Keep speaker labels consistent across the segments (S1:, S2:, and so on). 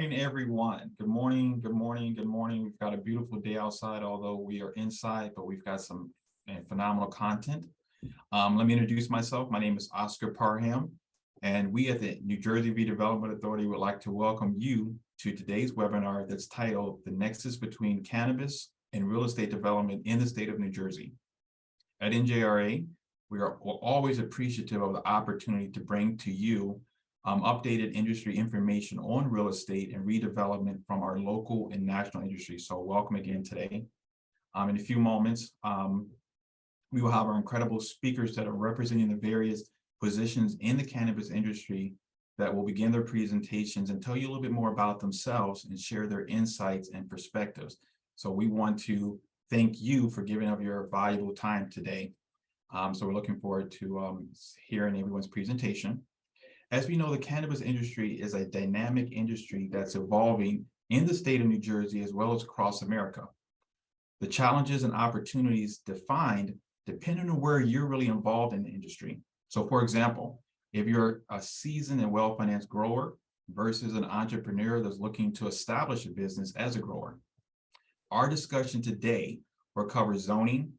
S1: morning, everyone. Good morning, good morning, good morning. We've got a beautiful day outside, although we are inside, but we've got some phenomenal content. Let me introduce myself. My name is Oscar Parham, and we at the New Jersey Redevelopment Authority would like to welcome you to today's webinar that's titled The Nexus Between Cannabis and Real Estate Development in the State of New Jersey. At NJRA, we are always appreciative of the opportunity to bring to you updated industry information on real estate and redevelopment from our local and national industry. So welcome again today. In a few moments, we will have our incredible speakers that are representing the various positions in the cannabis industry that will begin their presentations and tell you a little bit more about themselves and share their insights and perspectives. So we want to thank you for giving up your valuable time today. So we're looking forward to hearing everyone's presentation. As we know, the cannabis industry is a dynamic industry that's evolving in the state of New Jersey as well as across America. The challenges and opportunities defined depending on where you're really involved in the industry. So for example, if you're a seasoned and well-financed grower versus an entrepreneur that's looking to establish a business as a grower. Our discussion today will cover zoning,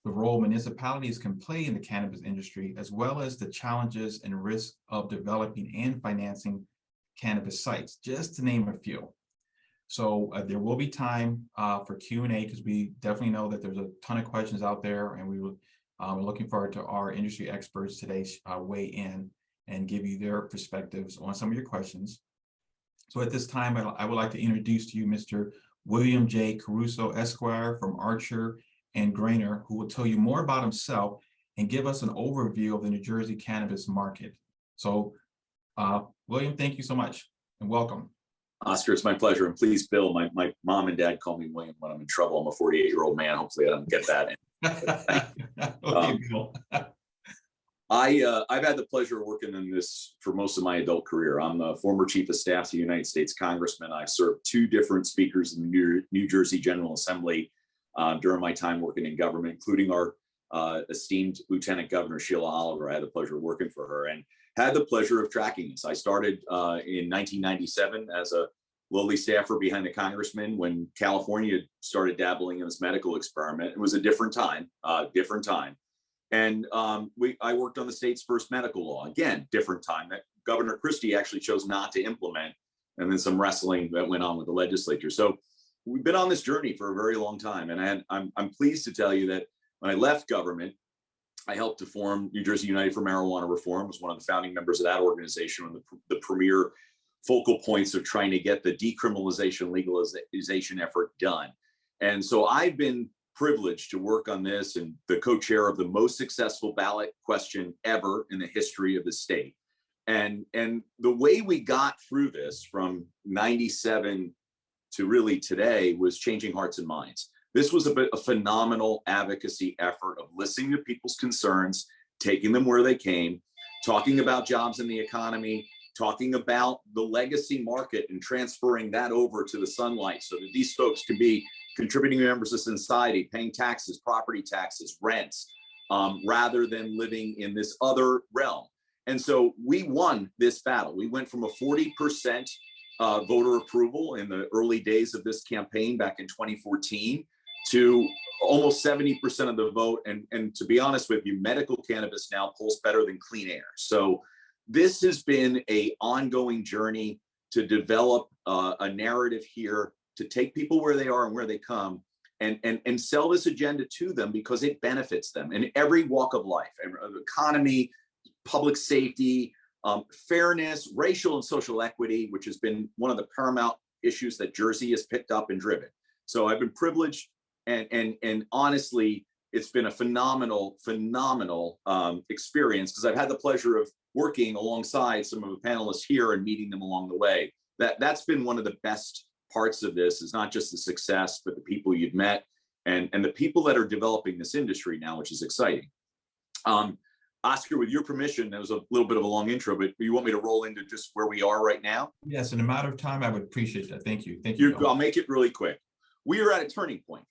S1: the role municipalities can play in the cannabis industry, as well as the challenges and risks of developing and financing cannabis sites, just to name a few. So there will be time for Q&A because we definitely know that there's a ton of questions out there, and we're looking forward to our industry experts today weigh in and give you their perspectives on some of your questions. So at this time, I would like to introduce to you Mr. William J. Caruso, Esquire from Archer and Grainer, who will tell you more about himself and give us an overview of the New Jersey cannabis market. So, William, thank you so much and welcome.
S2: Oscar, it's my pleasure. And please, Bill, my mom and dad call me William when I'm in trouble. I'm a 48-year-old man. Hopefully I don't get that in.
S1: Okay, Bill.
S2: I've had the pleasure of working in this for most of my adult career. I'm the former chief of staff to the United States Congressman. I've served two different speakers in the New Jersey General Assembly during my time working in government, including our esteemed Lieutenant Governor Sheila Oliver. I had the pleasure of working for her and had the pleasure of tracking this. I started in 1997 as a lowly staffer behind the congressman when California started dabbling in this medical experiment. It was a different time. And I worked on the state's first medical law. Again, different time that Governor Christie actually chose not to implement, and then some wrestling that went on with the legislature. So we've been on this journey for a very long time. And I'm pleased to tell you that when I left government, I helped to form New Jersey United for Marijuana Reform, was one of the founding members of that organization, one of the premier focal points of trying to get the decriminalization legalization effort done. And so I've been privileged to work on this and the co-chair of the most successful ballot question ever in the history of the state. And the way we got through this from 97 to really today was changing hearts and minds. This was a phenomenal advocacy effort of listening to people's concerns, taking them where they came, talking about jobs in the economy, talking about the legacy market and transferring that over to the sunlight so that these folks can be contributing members of society, paying taxes, property taxes, rents, rather than living in this other realm. And so we won this battle. We went from a 40% voter approval in the early days of this campaign back in 2014 to almost 70% of the vote. And to be honest with you, medical cannabis now polls better than clean air. So this has been an ongoing journey to develop a narrative here, to take people where they are and where they come and sell this agenda to them because it benefits them in every walk of life, economy, public safety, fairness, racial and social equity, which has been one of the paramount issues that Jersey has picked up and driven. So I've been privileged and honestly, it's been a phenomenal experience because I've had the pleasure of working alongside some of the panelists here and meeting them along the way. That's been one of the best parts of this, is not just the success, but the people you've met and the people that are developing this industry now, which is exciting. Oscar, with your permission, that was a little bit of a long intro, but you want me to roll into just where we are right now?
S1: Yes, in a matter of time, I would appreciate that. Thank you. Thank you.
S2: I'll make it really quick. We are at a turning point.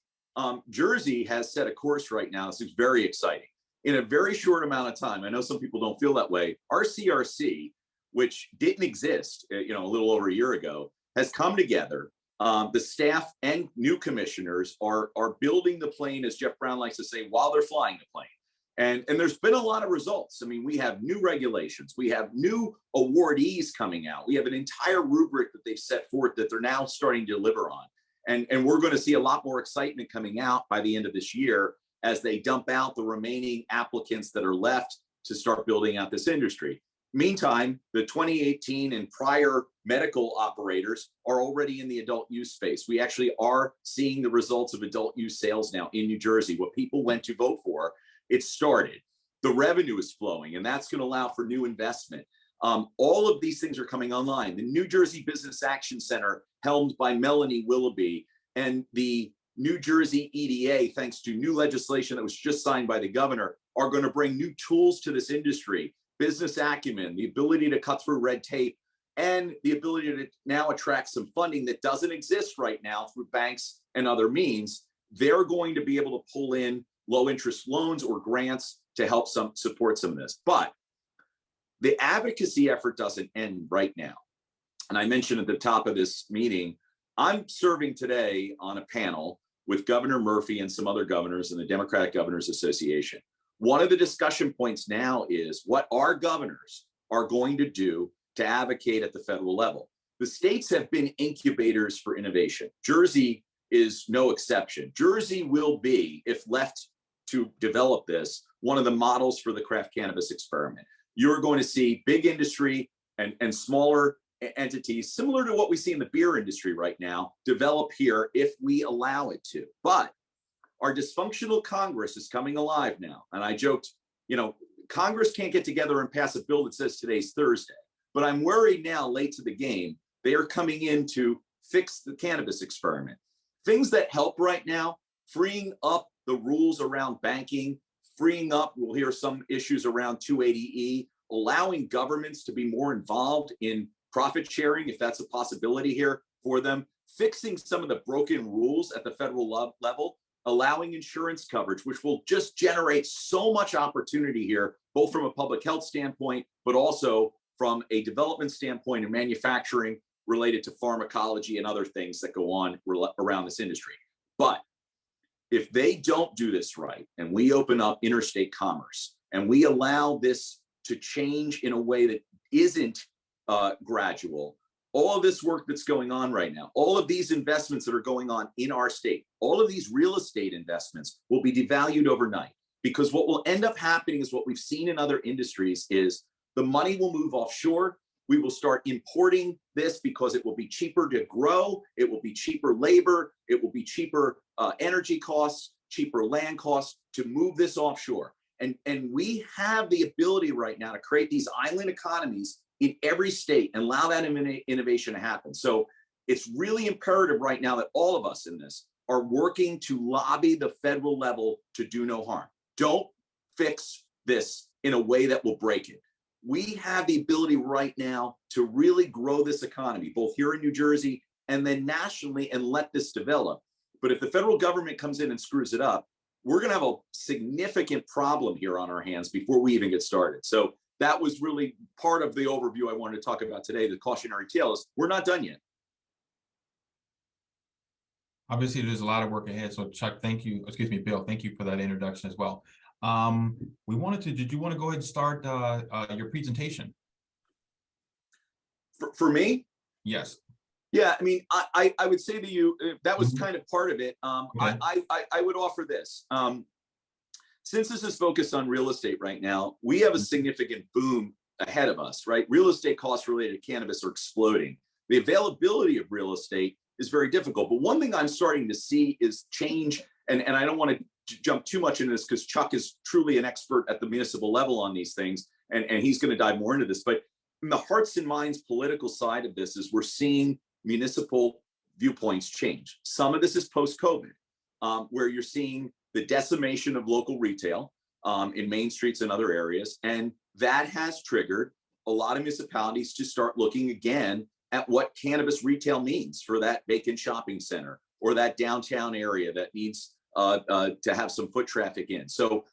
S2: Jersey has set a course right now. This is very exciting. In a very short amount of time, I know some people don't feel that way, our CRC which didn't exist, a little over a year ago, has come together. The staff and new commissioners are building the plane, as Jeff Brown likes to say, while they're flying the plane. And there's been a lot of results. I mean, we have new regulations. We have new awardees coming out. We have an entire rubric that they've set forth that they're now starting to deliver on. And we're going to see a lot more excitement coming out by the end of this year as they dump out the remaining applicants that are left to start building out this industry. Meantime, the 2018 and prior medical operators are already in the adult use space. We actually are seeing the results of adult use sales now in New Jersey. What people went to vote for, it started. The revenue is flowing, and that's going to allow for new investment. All of these things are coming online. The New Jersey Business Action Center, helmed by Melanie Willoughby, and the New Jersey EDA, thanks to new legislation that was just signed by the governor, are going to bring new tools to this industry. Business acumen, the ability to cut through red tape, and the ability to now attract some funding that doesn't exist right now through banks and other means. They're going to be able to pull in low interest loans or grants to help support some of this. But the advocacy effort doesn't end right now. And I mentioned at the top of this meeting, I'm serving today on a panel with Governor Murphy and some other governors in the Democratic Governors Association. One of the discussion points now is what our governors are going to do to advocate at the federal level. The states have been incubators for innovation. Jersey is no exception. Jersey will be, if left to develop this, one of the models for the craft cannabis experiment. You're going to see big industry and smaller entities, similar to what we see in the beer industry right now, develop here if we allow it to. But our dysfunctional Congress is coming alive now. And I joked, Congress can't get together and pass a bill that says today's Thursday. But I'm worried now, late to the game, they are coming in to fix the cannabis experiment. Things that help right now, freeing up the rules around banking, freeing up, we'll hear some issues around 280E, allowing governments to be more involved in profit sharing, if that's a possibility here for them, fixing some of the broken rules at the federal level, allowing insurance coverage, which will just generate so much opportunity here, both from a public health standpoint, but also from a development standpoint and manufacturing related to pharmacology and other things that go on around this industry. But if they don't do this right, and we open up interstate commerce, and we allow this to change in a way that isn't gradual, all of this work that's going on right now, all of these investments that are going on in our state, all of these real estate investments will be devalued overnight. Because what will end up happening is what we've seen in other industries is the money will move offshore. We will start importing this because it will be cheaper to grow. It will be cheaper labor. It will be cheaper energy costs, cheaper land costs to move this offshore. And we have the ability right now to create these island economies in every state and allow that innovation to happen. So it's really imperative right now that all of us in this are working to lobby the federal level to do no harm. Don't fix this in a way that will break it. We have the ability right now to really grow this economy, both here in New Jersey and then nationally, and let this develop. But if the federal government comes in and screws it up, we're going to have a significant problem here on our hands before we even get started. So that was really part of the overview I wanted to talk about today. The cautionary tale is we're not done yet.
S1: Obviously, there's a lot of work ahead. So Chuck, thank you. Excuse me, Bill, thank you for that introduction as well. Did you want to go ahead and start your presentation?
S2: For me?
S1: Yes.
S2: Yeah, I mean, I would say to you, that was kind of part of it.
S1: Okay.
S2: I would offer this. Since this is focused on real estate right now, we have a significant boom ahead of us, right? Real estate costs related to cannabis are exploding. The availability of real estate is very difficult. But one thing I'm starting to see is change, and I don't want to jump too much into this because Chuck is truly an expert at the municipal level on these things, and he's going to dive more into this. But in the hearts and minds political side of this is we're seeing municipal viewpoints change. Some of this is post-COVID, where you're seeing the decimation of local retail in main streets and other areas. And that has triggered a lot of municipalities to start looking again at what cannabis retail means for that vacant shopping center or that downtown area that needs to have some foot traffic in. So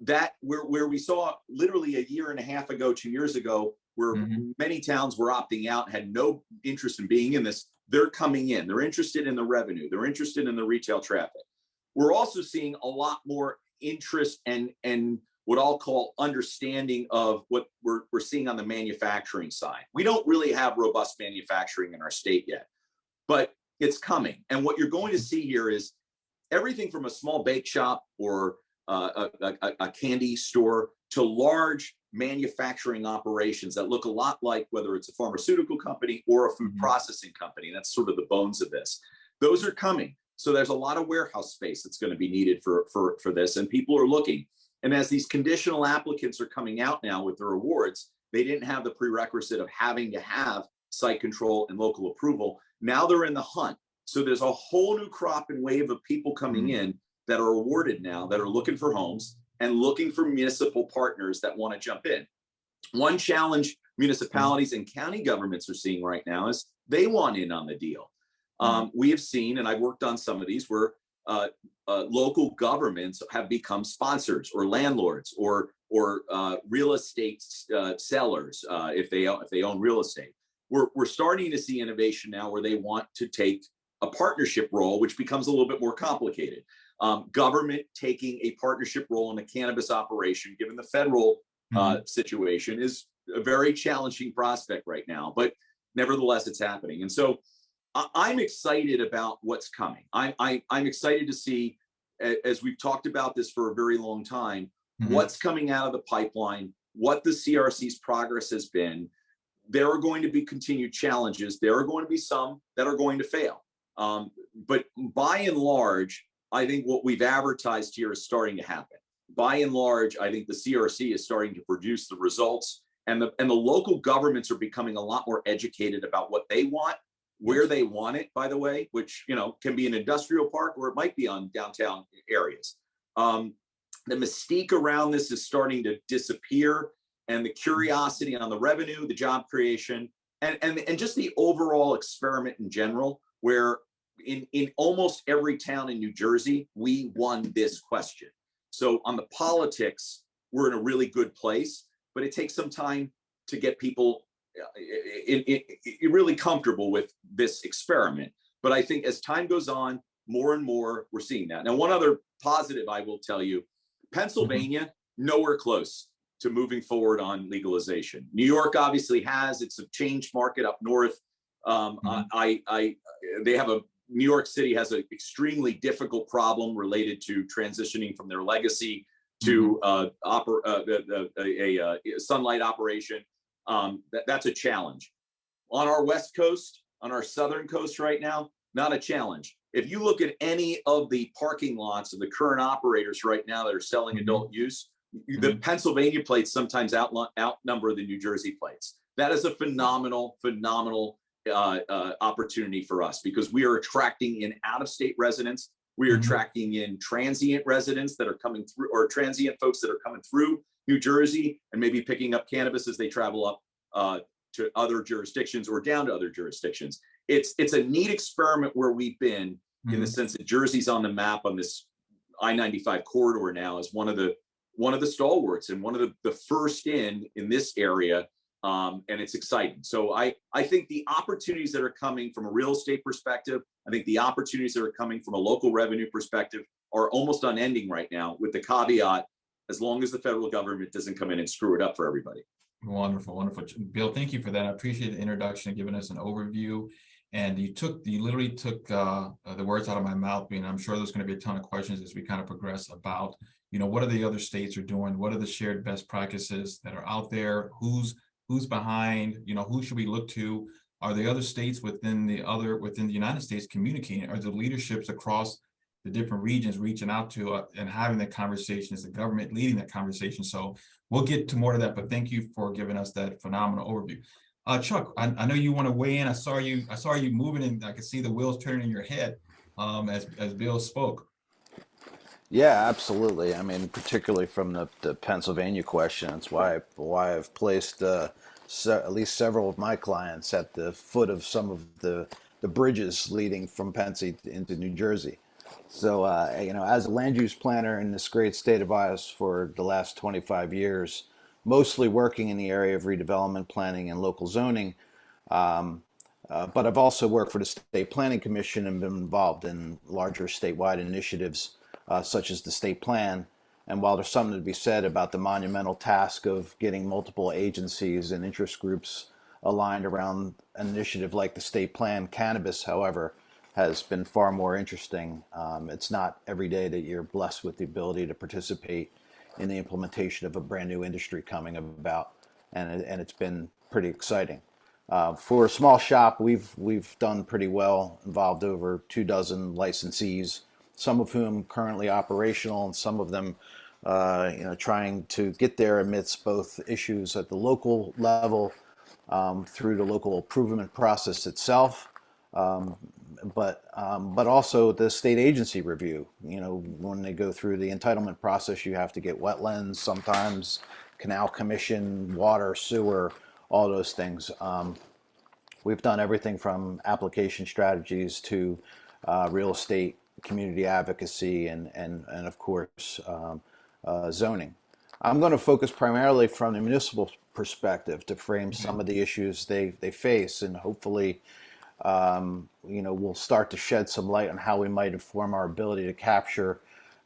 S2: that where we saw literally a year and a half ago, 2 years ago, where many towns were opting out, had no interest in being in this. They're coming in. They're interested in the revenue. They're interested in the retail traffic. We're also seeing a lot more interest and what I'll call understanding of what we're seeing on the manufacturing side. We don't really have robust manufacturing in our state yet, but it's coming. And what you're going to see here is everything from a small bake shop or a candy store to large manufacturing operations that look a lot like whether it's a pharmaceutical company or a food processing company. That's sort of the bones of this. Those are coming. So there's a lot of warehouse space that's going to be needed for this, and people are looking. And as these conditional applicants are coming out now with their awards, they didn't have the prerequisite of having to have site control and local approval. Now they're in the hunt. So there's a whole new crop and wave of people coming in that are awarded now, that are looking for homes and looking for municipal partners that want to jump in. One challenge municipalities and county governments are seeing right now is they want in on the deal. We have seen, and I've worked on some of these, where local governments have become sponsors or landlords or real estate sellers if they own real estate. We're starting to see innovation now where they want to take a partnership role, which becomes a little bit more complicated. Government taking a partnership role in a cannabis operation, given the federal situation, is a very challenging prospect right now, but nevertheless, it's happening. And so I'm excited about what's coming. I'm excited to see, as we've talked about this for a very long time, what's coming out of the pipeline, what the CRC's progress has been. There are going to be continued challenges. There are going to be some that are going to fail. But by and large, I think what we've advertised here is starting to happen. By and large, I think the CRC is starting to produce the results, and the local governments are becoming a lot more educated about what they want, where they want it, by the way, which, you know, can be an industrial park or it might be on downtown areas. The mystique around this is starting to disappear, and the curiosity on the revenue, the job creation, and just the overall experiment in general, where in almost every town in New Jersey, we won this question. So on the politics, we're in a really good place, but it takes some time to get people really comfortable with this experiment. But I think as time goes on, more and more, we're seeing that. Now, one other positive I will tell you, Pennsylvania, nowhere close to moving forward on legalization. New York obviously has, it's a changed market up north. New York City has an extremely difficult problem related to transitioning from their legacy to a sunlight operation. That's a challenge. On our West Coast, on our Southern coast right now, not a challenge. If you look at any of the parking lots of the current operators right now that are selling adult use, the Pennsylvania plates sometimes outnumber the New Jersey plates. That is a phenomenal opportunity for us, because we are attracting in out-of-state residents. We are attracting in transient residents that are coming through, or transient folks that are coming through New Jersey and maybe picking up cannabis as they travel up to other jurisdictions or down to other jurisdictions. It's a neat experiment where we've been, in the sense that Jersey's on the map on this I-95 corridor now as one of the stalwarts and one of the first in this area. And it's exciting. So I think the opportunities that are coming from a real estate perspective, I think the opportunities that are coming from a local revenue perspective are almost unending right now, with the caveat, as long as the federal government doesn't come in and screw it up for everybody.
S1: Wonderful, wonderful. Bill, thank you for that. I appreciate the introduction and giving us an overview. And you literally took the words out of my mouth, and I'm sure there's going to be a ton of questions as we kind of progress about, you know, what are the other states are doing? What are the shared best practices that are out there? Who's behind, you know, who should we look to? Are the other states within the United States communicating? Are the leaderships across the different regions reaching out to and having that conversation? Is the government leading that conversation? So we'll get to more of that, but thank you for giving us that phenomenal overview. Chuck, I know you want to weigh in. I saw you moving, and I could see the wheels turning in your head as Bill spoke.
S3: Yeah, absolutely. I mean, particularly from the Pennsylvania question, that's why I've placed at least several of my clients at the foot of some of the bridges leading from Pennsy into New Jersey. So, you know, as a land use planner in this great state of Iowa for the last 25 years, mostly working in the area of redevelopment planning and local zoning. But I've also worked for the State Planning Commission and been involved in larger statewide initiatives such as the state plan. And while there's something to be said about the monumental task of getting multiple agencies and interest groups aligned around an initiative like the state plan, Cannabis, however, has been far more interesting. It's not every day that you're blessed with the ability to participate in the implementation of a brand new industry coming about, and it's been pretty exciting. For a small shop, we've done pretty well, involved over 24 licensees, some of whom currently operational, and some of them, trying to get there amidst both issues at the local level through the local improvement process itself, but also the state agency review. When they go through the entitlement process, you have to get wetlands, sometimes canal commission, water, sewer, all those things. We've done everything from application strategies to real estate, community advocacy, and of course, zoning. I'm going to focus primarily from the municipal perspective to frame some of the issues they face, and hopefully, we'll start to shed some light on how we might inform our ability to capture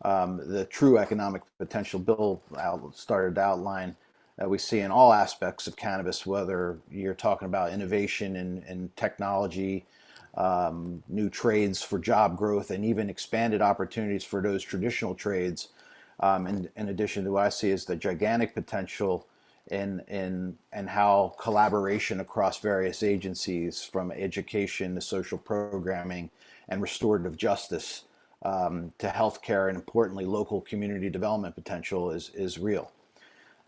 S3: the true economic potential Bill started to outline that we see in all aspects of cannabis, whether you're talking about innovation in technology, new trades for job growth, and even expanded opportunities for those traditional trades. In addition to what I see as the gigantic potential in how collaboration across various agencies, from education to social programming and restorative justice to healthcare, and importantly local community development potential is real.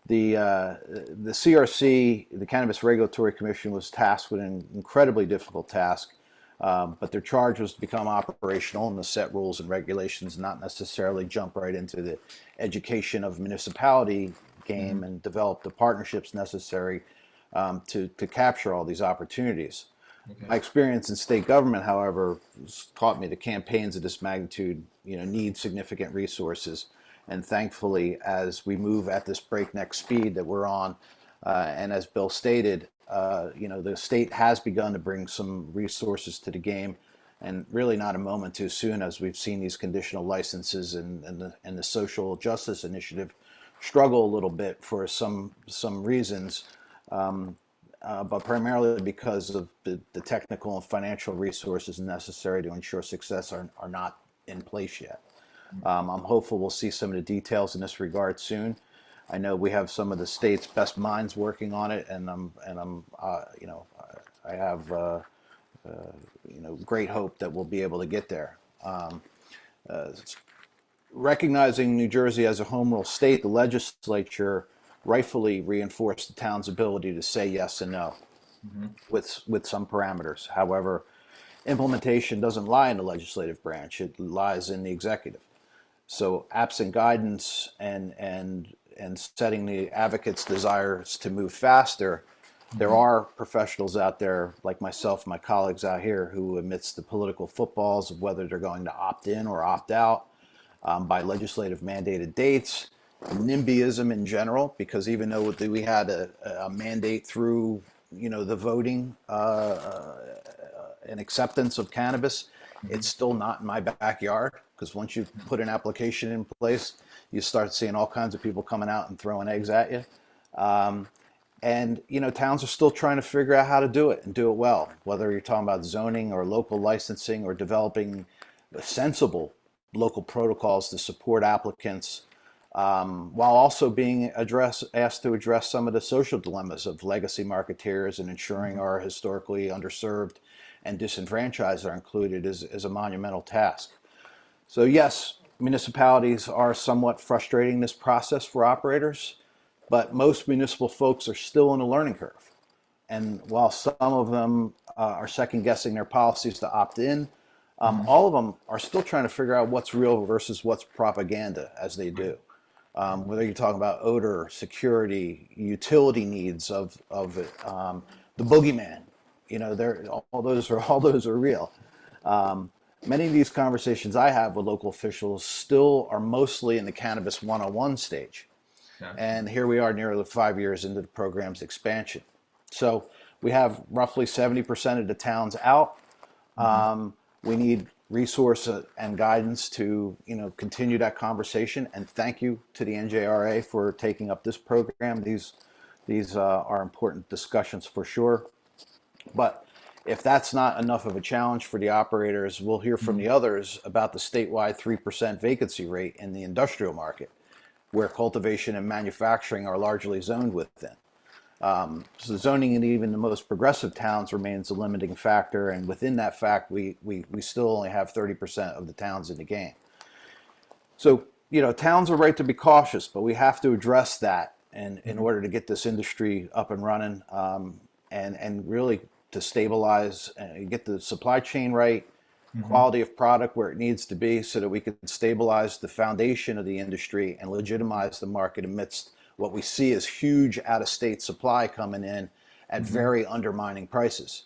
S3: The CRC, the Cannabis Regulatory Commission, was tasked with an incredibly difficult task, but their charge was to become operational and to set rules and regulations, not necessarily jump right into the education of municipality game and develop the partnerships necessary to capture all these opportunities.
S1: Okay.
S3: My experience in state government, however, has taught me that campaigns of this magnitude, need significant resources. And thankfully, as we move at this breakneck speed that we're on, and as Bill stated, the state has begun to bring some resources to the game, and really not a moment too soon, as we've seen these conditional licenses and the social justice initiative struggle a little bit for some reasons, but primarily because of the technical and financial resources necessary to ensure success are not in place yet. I'm hopeful we'll see some of the details in this regard soon. I know we have some of the state's best minds working on it, and I have great hope that we'll be able to get there. Recognizing New Jersey as a home rule state, the legislature rightfully reinforced the town's ability to say yes and no with some parameters. However, implementation doesn't lie in the legislative branch; it lies in the executive. So, absent guidance and setting the advocates' desires to move faster, there are professionals out there like myself, my colleagues out here, who, amidst the political footballs of whether they're going to opt in or opt out by legislative mandated dates, NIMBYism in general, because even though we had a mandate through the voting and acceptance of cannabis, it's still not in my backyard, because once you put an application in place, you start seeing all kinds of people coming out and throwing eggs at you. And towns are still trying to figure out how to do it and do it well, whether you're talking about zoning or local licensing or developing sensible local protocols to support applicants, while also being asked to address some of the social dilemmas of legacy marketeers and ensuring our historically underserved and disenfranchised are included is a monumental task. So yes, municipalities are somewhat frustrating this process for operators, but most municipal folks are still in a learning curve. And while some of them are second guessing their policies to opt in, all of them are still trying to figure out what's real versus what's propaganda as they do. Whether you're talking about odor, security, utility needs of it, the boogeyman, all those are real. Many of these conversations I have with local officials still are mostly in the Cannabis 101 stage.
S1: Okay.
S3: And here we are nearly 5 years into the program's expansion. So we have roughly 70% of the towns out. We need resource and guidance to, continue that conversation. And thank you to the NJRA for taking up this program. These are important discussions for sure. But if that's not enough of a challenge for the operators, we'll hear from the others about the statewide 3% vacancy rate in the industrial market, where cultivation and manufacturing are largely zoned within. So zoning in even the most progressive towns remains a limiting factor, and within that fact, we still only have 30% of the towns in the game. So, towns are right to be cautious, but we have to address that in order to get this industry up and running, and really to stabilize and get the supply chain right, quality of product where it needs to be, so that we can stabilize the foundation of the industry and legitimize the market amidst what we see as huge out-of-state supply coming in at very undermining prices.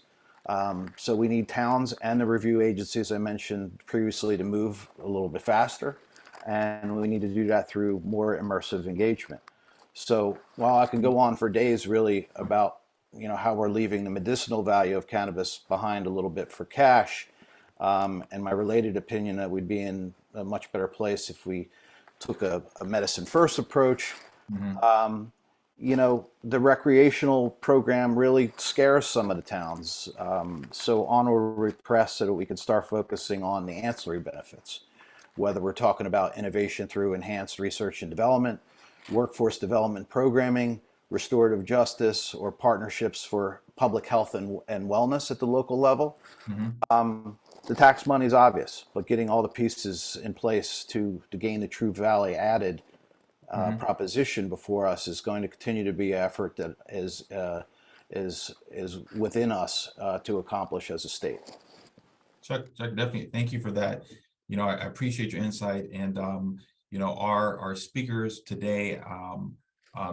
S3: So we need towns and the review agencies I mentioned previously to move a little bit faster, and we need to do that through more immersive engagement. So while I could go on for days really about how we're leaving the medicinal value of cannabis behind a little bit for cash, and my related opinion that we'd be in a much better place if we took a medicine first approach. The recreational program really scares some of the towns. So onward we press so that we can start focusing on the ancillary benefits, whether we're talking about innovation through enhanced research and development, workforce development programming, restorative justice, or partnerships for public health and wellness at the local level. The tax money is obvious, but getting all the pieces in place to gain the true value added proposition before us is going to continue to be an effort that is within us to accomplish as a state.
S1: Chuck, definitely. Thank you for that. I appreciate your insight, and our speakers today,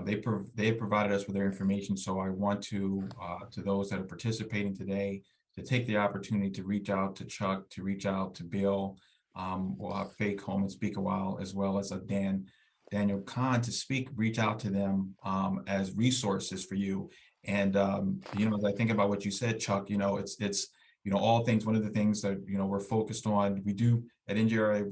S1: they provided us with their information. So I want to those that are participating today, to take the opportunity to reach out to Chuck, to reach out to Bill. We'll have Faye Coleman speak a while, as well as Daniel Kahn to reach out to them as resources for you. And as I think about what you said, Chuck, it's all things. One of the things that we're focused on, we do at NJRA,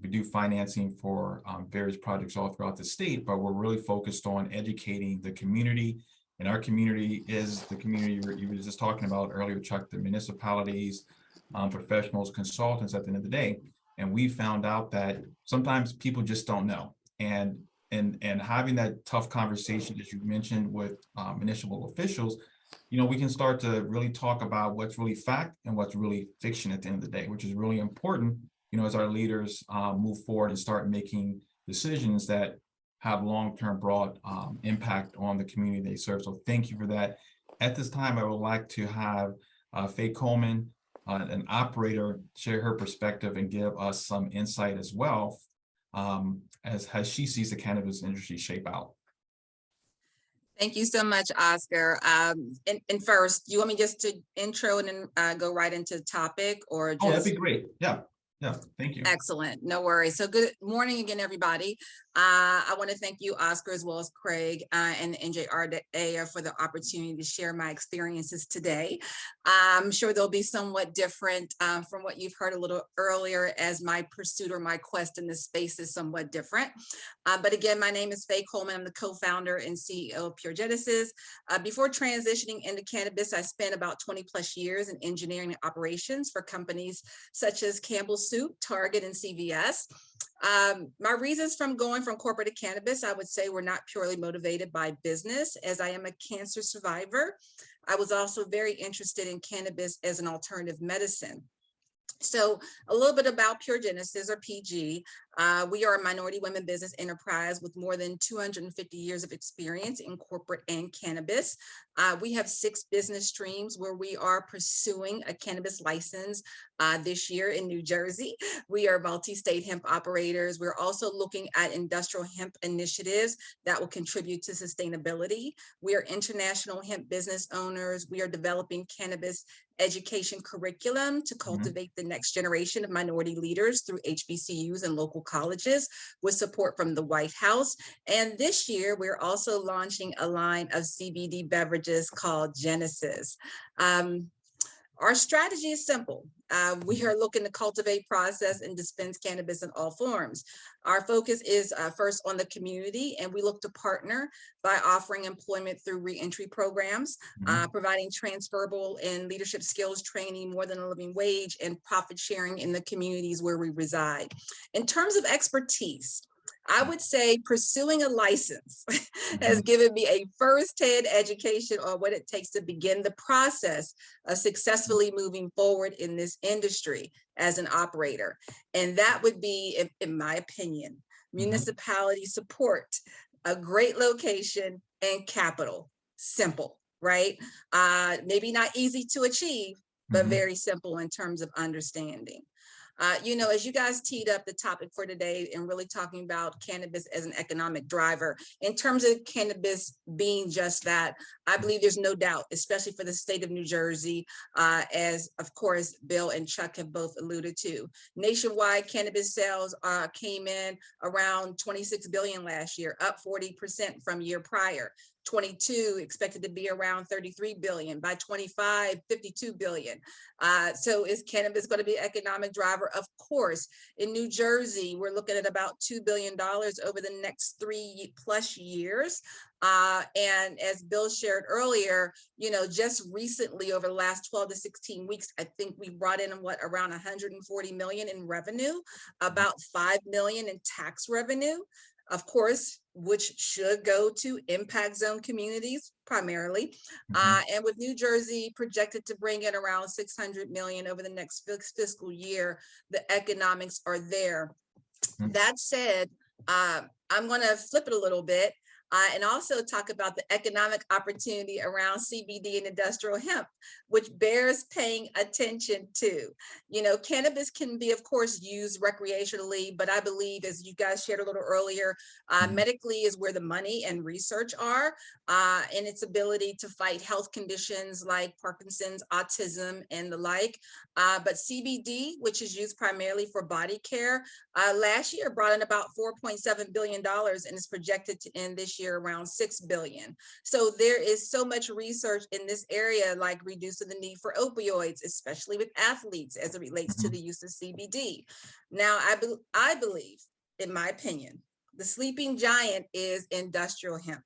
S1: we do financing for various projects all throughout the state, but we're really focused on educating the community. And our community is the community you were just talking about earlier, Chuck, the municipalities, professionals, consultants at the end of the day. And we found out that sometimes people just don't know. And having that tough conversation, as you mentioned, with municipal officials, we can start to really talk about what's really fact and what's really fiction at the end of the day, which is really important, as our leaders move forward and start making decisions that have long-term broad impact on the community they serve. So thank you for that. At this time, I would like to have Faye Coleman, an operator, share her perspective and give us some insight as well, as she sees the cannabis industry shape out.
S4: Thank you so much, Oscar. And first, you want me just to intro and then go right into the topic, or just?
S1: Oh, that'd be great. Yeah, thank you.
S4: Excellent, no worries. So good morning again, everybody. I want to thank you, Oscar, as well as Craig and the NJRA for the opportunity to share my experiences today. I'm sure they'll be somewhat different from what you've heard a little earlier, as my pursuit or my quest in this space is somewhat different. But again, my name is Faye Coleman. I'm the co-founder and CEO of Pure Genesis. Before transitioning into cannabis, I spent about 20 plus years in engineering and operations for companies such as Campbell's Soup, Target, and CVS. My reasons from going from corporate to cannabis, I would say, were not purely motivated by business, as I am a cancer survivor. I was also very interested in cannabis as an alternative medicine. So a little bit about Pure Genesis, or PG. We are a minority women business enterprise with more than 250 years of experience in corporate and cannabis. We have 6 business streams where we are pursuing a cannabis license this year in New Jersey. We are multi-state hemp operators. We're also looking at industrial hemp initiatives that will contribute to sustainability. We are international hemp business owners. We are developing cannabis education curriculum to cultivate the next generation of minority leaders through HBCUs and local colleges with support from the White House. And this year, we're also launching a line of CBD beverages called Genesis. Our strategy is simple. We are looking to cultivate, process, and dispense cannabis in all forms. Our focus is first on the community, and we look to partner by offering employment through reentry programs, providing transferable and leadership skills training, more than a living wage, and profit sharing in the communities where we reside. In terms of expertise, I would say pursuing a license has given me a firsthand education on what it takes to begin the process of successfully moving forward in this industry as an operator. And that would be, in my opinion, municipality support, a great location, and capital. Simple, right? Maybe not easy to achieve, but very simple in terms of understanding. As you guys teed up the topic for today and really talking about cannabis as an economic driver, in terms of cannabis being just that, I believe there's no doubt, especially for the state of New Jersey, as of course, Bill and Chuck have both alluded to. Nationwide cannabis sales came in around 26 billion last year, up 40% from year prior. 22 expected to be around 33 billion. By 25, 52 billion. So is cannabis going to be an economic driver? Of course. In New Jersey, we're looking at about $2 billion over the next 3+ years. And as Bill shared earlier, just recently over the last 12 to 16 weeks, I think we brought in around 140 million in revenue, about 5 million in tax revenue, of course, which should go to impact zone communities primarily. And with New Jersey projected to bring in around 600 million over the next fiscal year, the economics are there. That said, I'm going to flip it a little bit and also talk about the economic opportunity around CBD and industrial hemp, which bears paying attention to. Cannabis can be, of course, used recreationally, but I believe, as you guys shared a little earlier, medically is where the money and research are, and its ability to fight health conditions like Parkinson's, autism, and the like. But CBD, which is used primarily for body care, last year brought in about $4.7 billion and is projected to end this year around 6 billion. So there is so much research in this area, like reducing the need for opioids, especially with athletes as it relates to the use of CBD. Now, I believe, in my opinion, the sleeping giant is industrial hemp,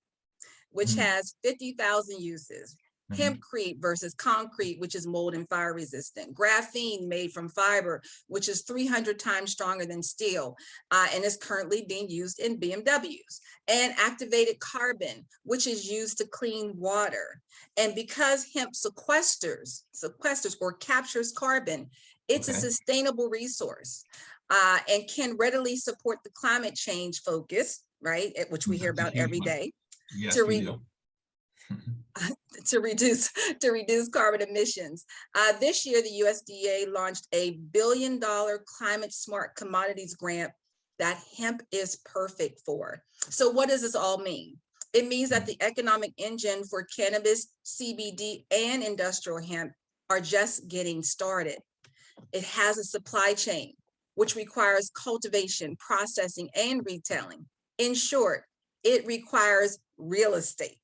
S4: which has 50,000 uses. Hempcrete versus concrete, which is mold and fire resistant. Graphene made from fiber, which is 300 times stronger than steel, and is currently being used in BMWs. And activated carbon, which is used to clean water. And because hemp sequesters or captures carbon, it's a sustainable resource and can readily support the climate change focus, right, which we hear about every day.
S1: Yes,
S4: to
S1: we do.
S4: to reduce carbon emissions. This year, the USDA launched a $1 billion climate smart commodities grant that hemp is perfect for. So what does this all mean? It means that the economic engine for cannabis, CBD, and industrial hemp are just getting started. It has a supply chain, which requires cultivation, processing, and retailing. In short, it requires real estate.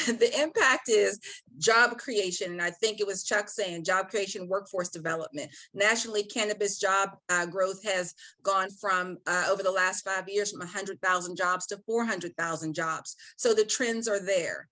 S4: The impact is job creation, and I think it was Chuck saying job creation, workforce development. Nationally, cannabis job growth has gone from over the last 5 years from 100,000 jobs to 400,000 jobs. So the trends are there.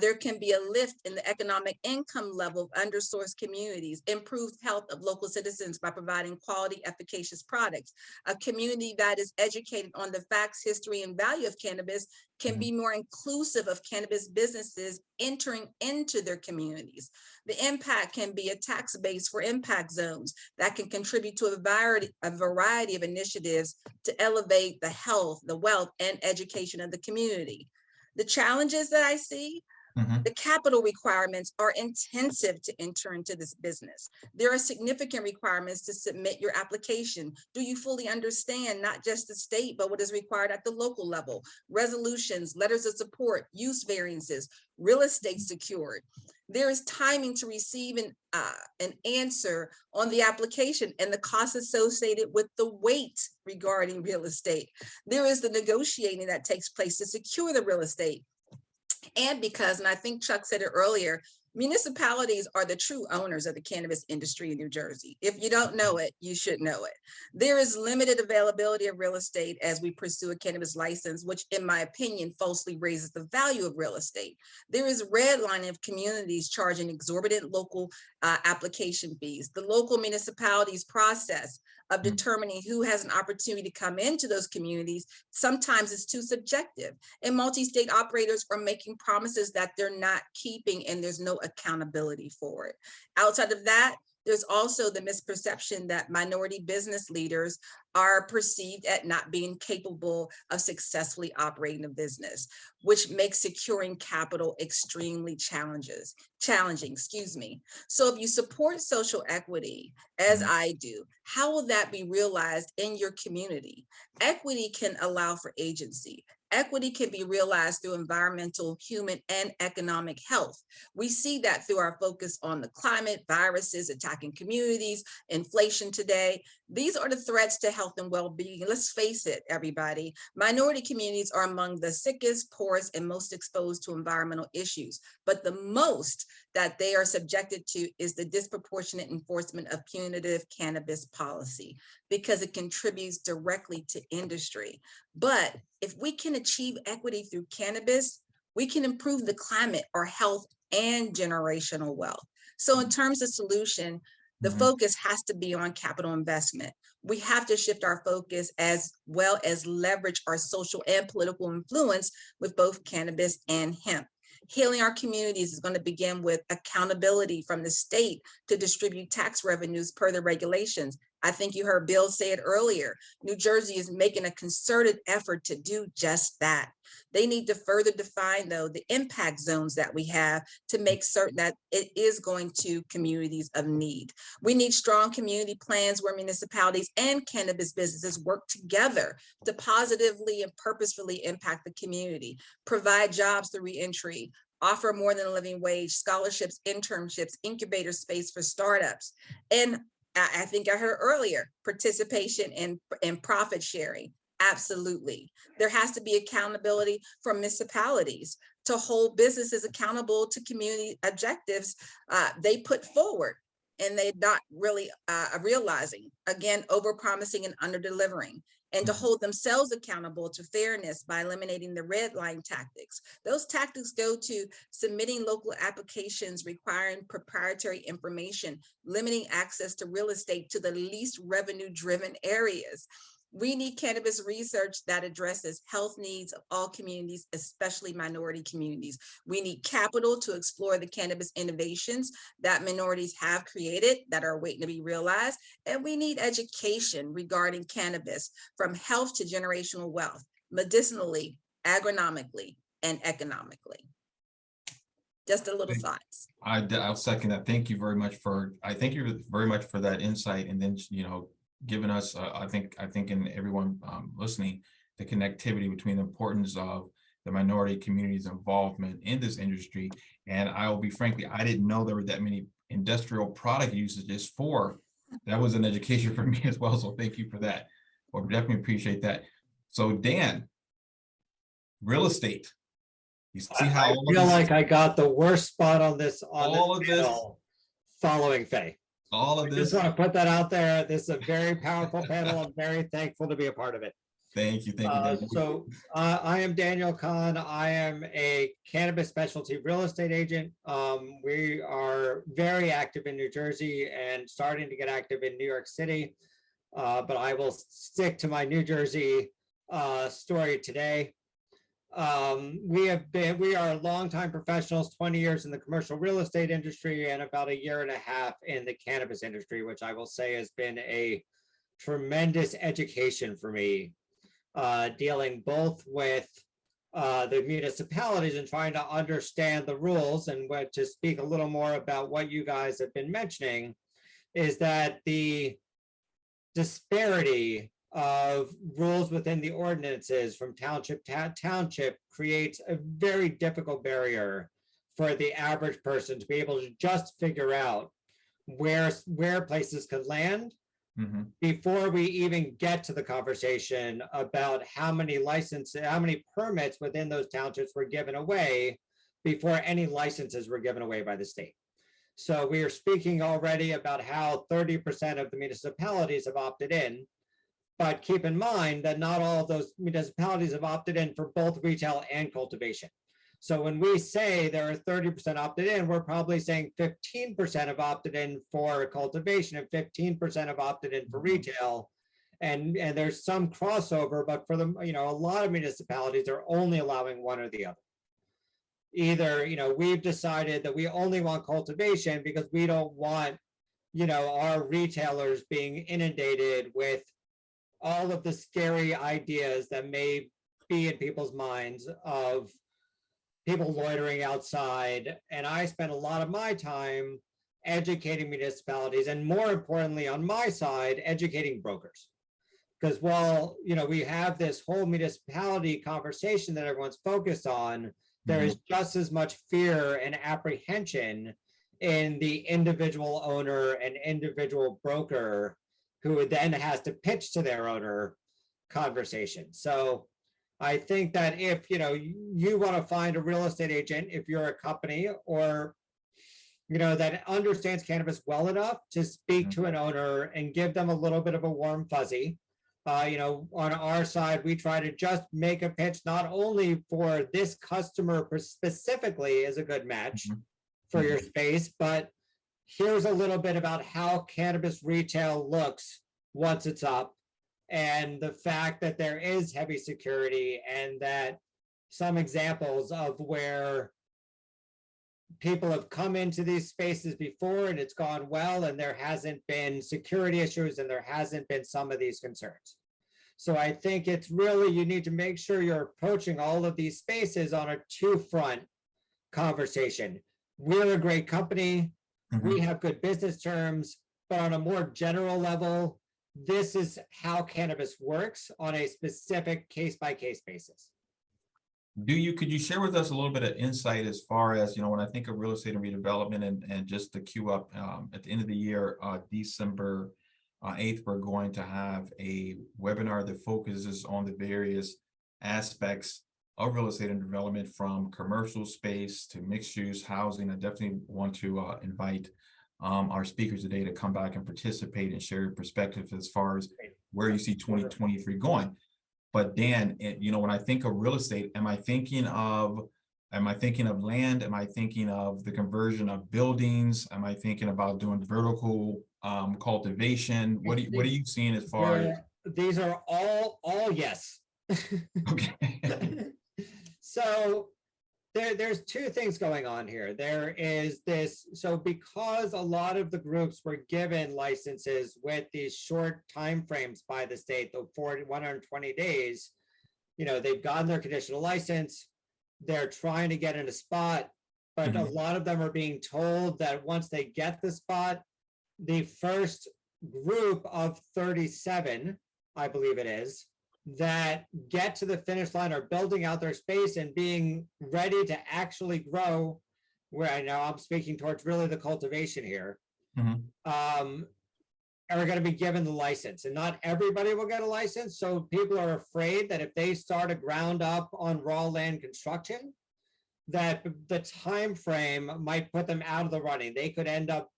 S4: There can be a lift in the economic income level of undersourced communities, improved health of local citizens by providing quality, efficacious products. A community that is educated on the facts, history, and value of cannabis can be more inclusive of cannabis businesses entering into their communities. The impact can be a tax base for impact zones that can contribute to a variety of initiatives to elevate the health, the wealth, and education of the community. The challenges that I see, the capital requirements are intensive to enter into this business. There are significant requirements to submit your application. Do you fully understand not just the state, but what is required at the local level? Resolutions, letters of support, use variances, real estate secured. There is timing to receive an answer on the application and the costs associated with the wait regarding real estate. There is the negotiating that takes place to secure the real estate. And because, and I think Chuck said it earlier, municipalities are the true owners of the cannabis industry in New Jersey. If you don't know it, you should know it. There is limited availability of real estate as we pursue a cannabis license, which in my opinion, falsely raises the value of real estate. There is redlining of communities charging exorbitant local application fees. The local municipalities process of determining who has an opportunity to come into those communities sometimes is too subjective, and multi-state operators are making promises that they're not keeping, and there's no accountability for it. Outside of that, there's also the misperception that minority business leaders are perceived at not being capable of successfully operating a business, which makes securing capital extremely challenging, excuse me. So if you support social equity, as I do, how will that be realized in your community? Equity can allow for agency. Equity can be realized through environmental, human, and economic health. We see that through our focus on the climate, viruses attacking communities, inflation today. These are the threats to health and well-being. Let's face it, everybody. Minority communities are among the sickest, poorest, and most exposed to environmental issues. But the most that they are subjected to is the disproportionate enforcement of punitive cannabis policy, because it contributes directly to industry. But if we can achieve equity through cannabis, we can improve the climate, our health, and generational wealth. So in terms of solution, the focus has to be on capital investment. We have to shift our focus as well as leverage our social and political influence with both cannabis and hemp. Healing our communities is going to begin with accountability from the state to distribute tax revenues per the regulations. I think you heard Bill say it earlier. New Jersey is making a concerted effort to do just that. They need to further define, though, the impact zones that we have to make certain that it is going to communities of need. We need strong community plans where municipalities and cannabis businesses work together to positively and purposefully impact the community, provide jobs through reentry, offer more than a living wage, scholarships, internships, incubator space for startups. And I think I heard earlier, participation in profit sharing. Absolutely. There has to be accountability for municipalities to hold businesses accountable to community objectives they put forward, and they're not really realizing, again, over-promising and under-delivering, and to hold themselves accountable to fairness by eliminating the red line tactics. Those tactics go to submitting local applications requiring proprietary information, limiting access to real estate to the least revenue-driven areas. We need cannabis research that addresses health needs of all communities, especially minority communities. We need capital to explore the cannabis innovations that minorities have created that are waiting to be realized. And we need education regarding cannabis, from health to generational wealth, medicinally, agronomically, and economically. Just a little thoughts.
S1: I'll second that. Thank you very much for, I thank you very much for that insight. And then, giving us, I think in everyone listening, the connectivity between the importance of the minority community's involvement in this industry. And I will be frankly, I didn't know there were that many industrial product usages for, that was an education for me as well. So thank you for that. Well, definitely appreciate that. So Dan, real estate. You see how
S5: I feel like I got the worst spot on this
S1: all of this
S5: following Faye.
S1: All of
S5: I
S1: this.
S5: just want to put that out there. This is a very powerful panel. I'm very thankful to be a part of it.
S1: Thank you. Thank you.
S5: So I am Daniel Kahn. I am a cannabis specialty real estate agent. We are very active in New Jersey and starting to get active in New York City. But I will stick to my New Jersey story today. We are longtime professionals, 20 years in the commercial real estate industry and about a year and a half in the cannabis industry, which I will say has been a tremendous education for me, dealing both with the municipalities and trying to understand the rules. And to speak a little more about what you guys have been mentioning is that the disparity of rules within the ordinances from township to township creates a very difficult barrier for the average person to be able to just figure out where places could land before we even get to the conversation about how many permits within those townships were given away before any licenses were given away by the state. So we are speaking already about how 30% of the municipalities have opted in, but keep in mind that not all of those municipalities have opted in for both retail and cultivation. So when we say there are 30% opted in, we're probably saying 15% have opted in for cultivation and 15% have opted in for retail. And there's some crossover, but for the, a lot of municipalities are only allowing one or the other. Either, we've decided that we only want cultivation because we don't want, our retailers being inundated with all of the scary ideas that may be in people's minds of people loitering outside. And I spend a lot of my time educating municipalities, and more importantly, on my side, educating brokers. Because while, we have this whole municipality conversation that everyone's focused on, there is just as much fear and apprehension in the individual owner and individual broker who then has to pitch to their owner conversation. So I think that if you want to find a real estate agent, if you're a company or that understands cannabis well enough to speak to an owner and give them a little bit of a warm fuzzy, on our side, we try to just make a pitch not only for this customer specifically as a good match for your space, but here's a little bit about how cannabis retail looks once it's up, and the fact that there is heavy security, and that some examples of where people have come into these spaces before and it's gone well, and there hasn't been security issues and there hasn't been some of these concerns. So I think it's really, you need to make sure you're approaching all of these spaces on a two-front conversation. We're a great company. We have good business terms, but on a more general level, this is how cannabis works on a specific case-by-case basis.
S1: Could you share with us a little bit of insight as far as, when I think of real estate and redevelopment, and just to queue up at the end of the year, December 8th, we're going to have a webinar that focuses on the various aspects of real estate and development, from commercial space to mixed use housing. I definitely want to invite our speakers today to come back and participate and share your perspective as far as where you see 2023 going. But Dan, when I think of real estate, am I thinking of land? Am I thinking of the conversion of buildings? Am I thinking about doing vertical cultivation? What are you seeing as far as?
S5: These are all yes.
S1: Okay.
S5: So there's two things going on here. There is this, so because a lot of the groups were given licenses with these short timeframes by the state, the 120 days, they've gotten their conditional license, they're trying to get in a spot, but a lot of them are being told that once they get the spot, the first group of 37, I believe it is, that get to the finish line are building out their space and being ready to actually grow, where I know I'm speaking towards really the cultivation here, are going to be given the license. And not everybody will get a license. So people are afraid that if they start a ground up on raw land construction, that the time frame might put them out of the running. They could end up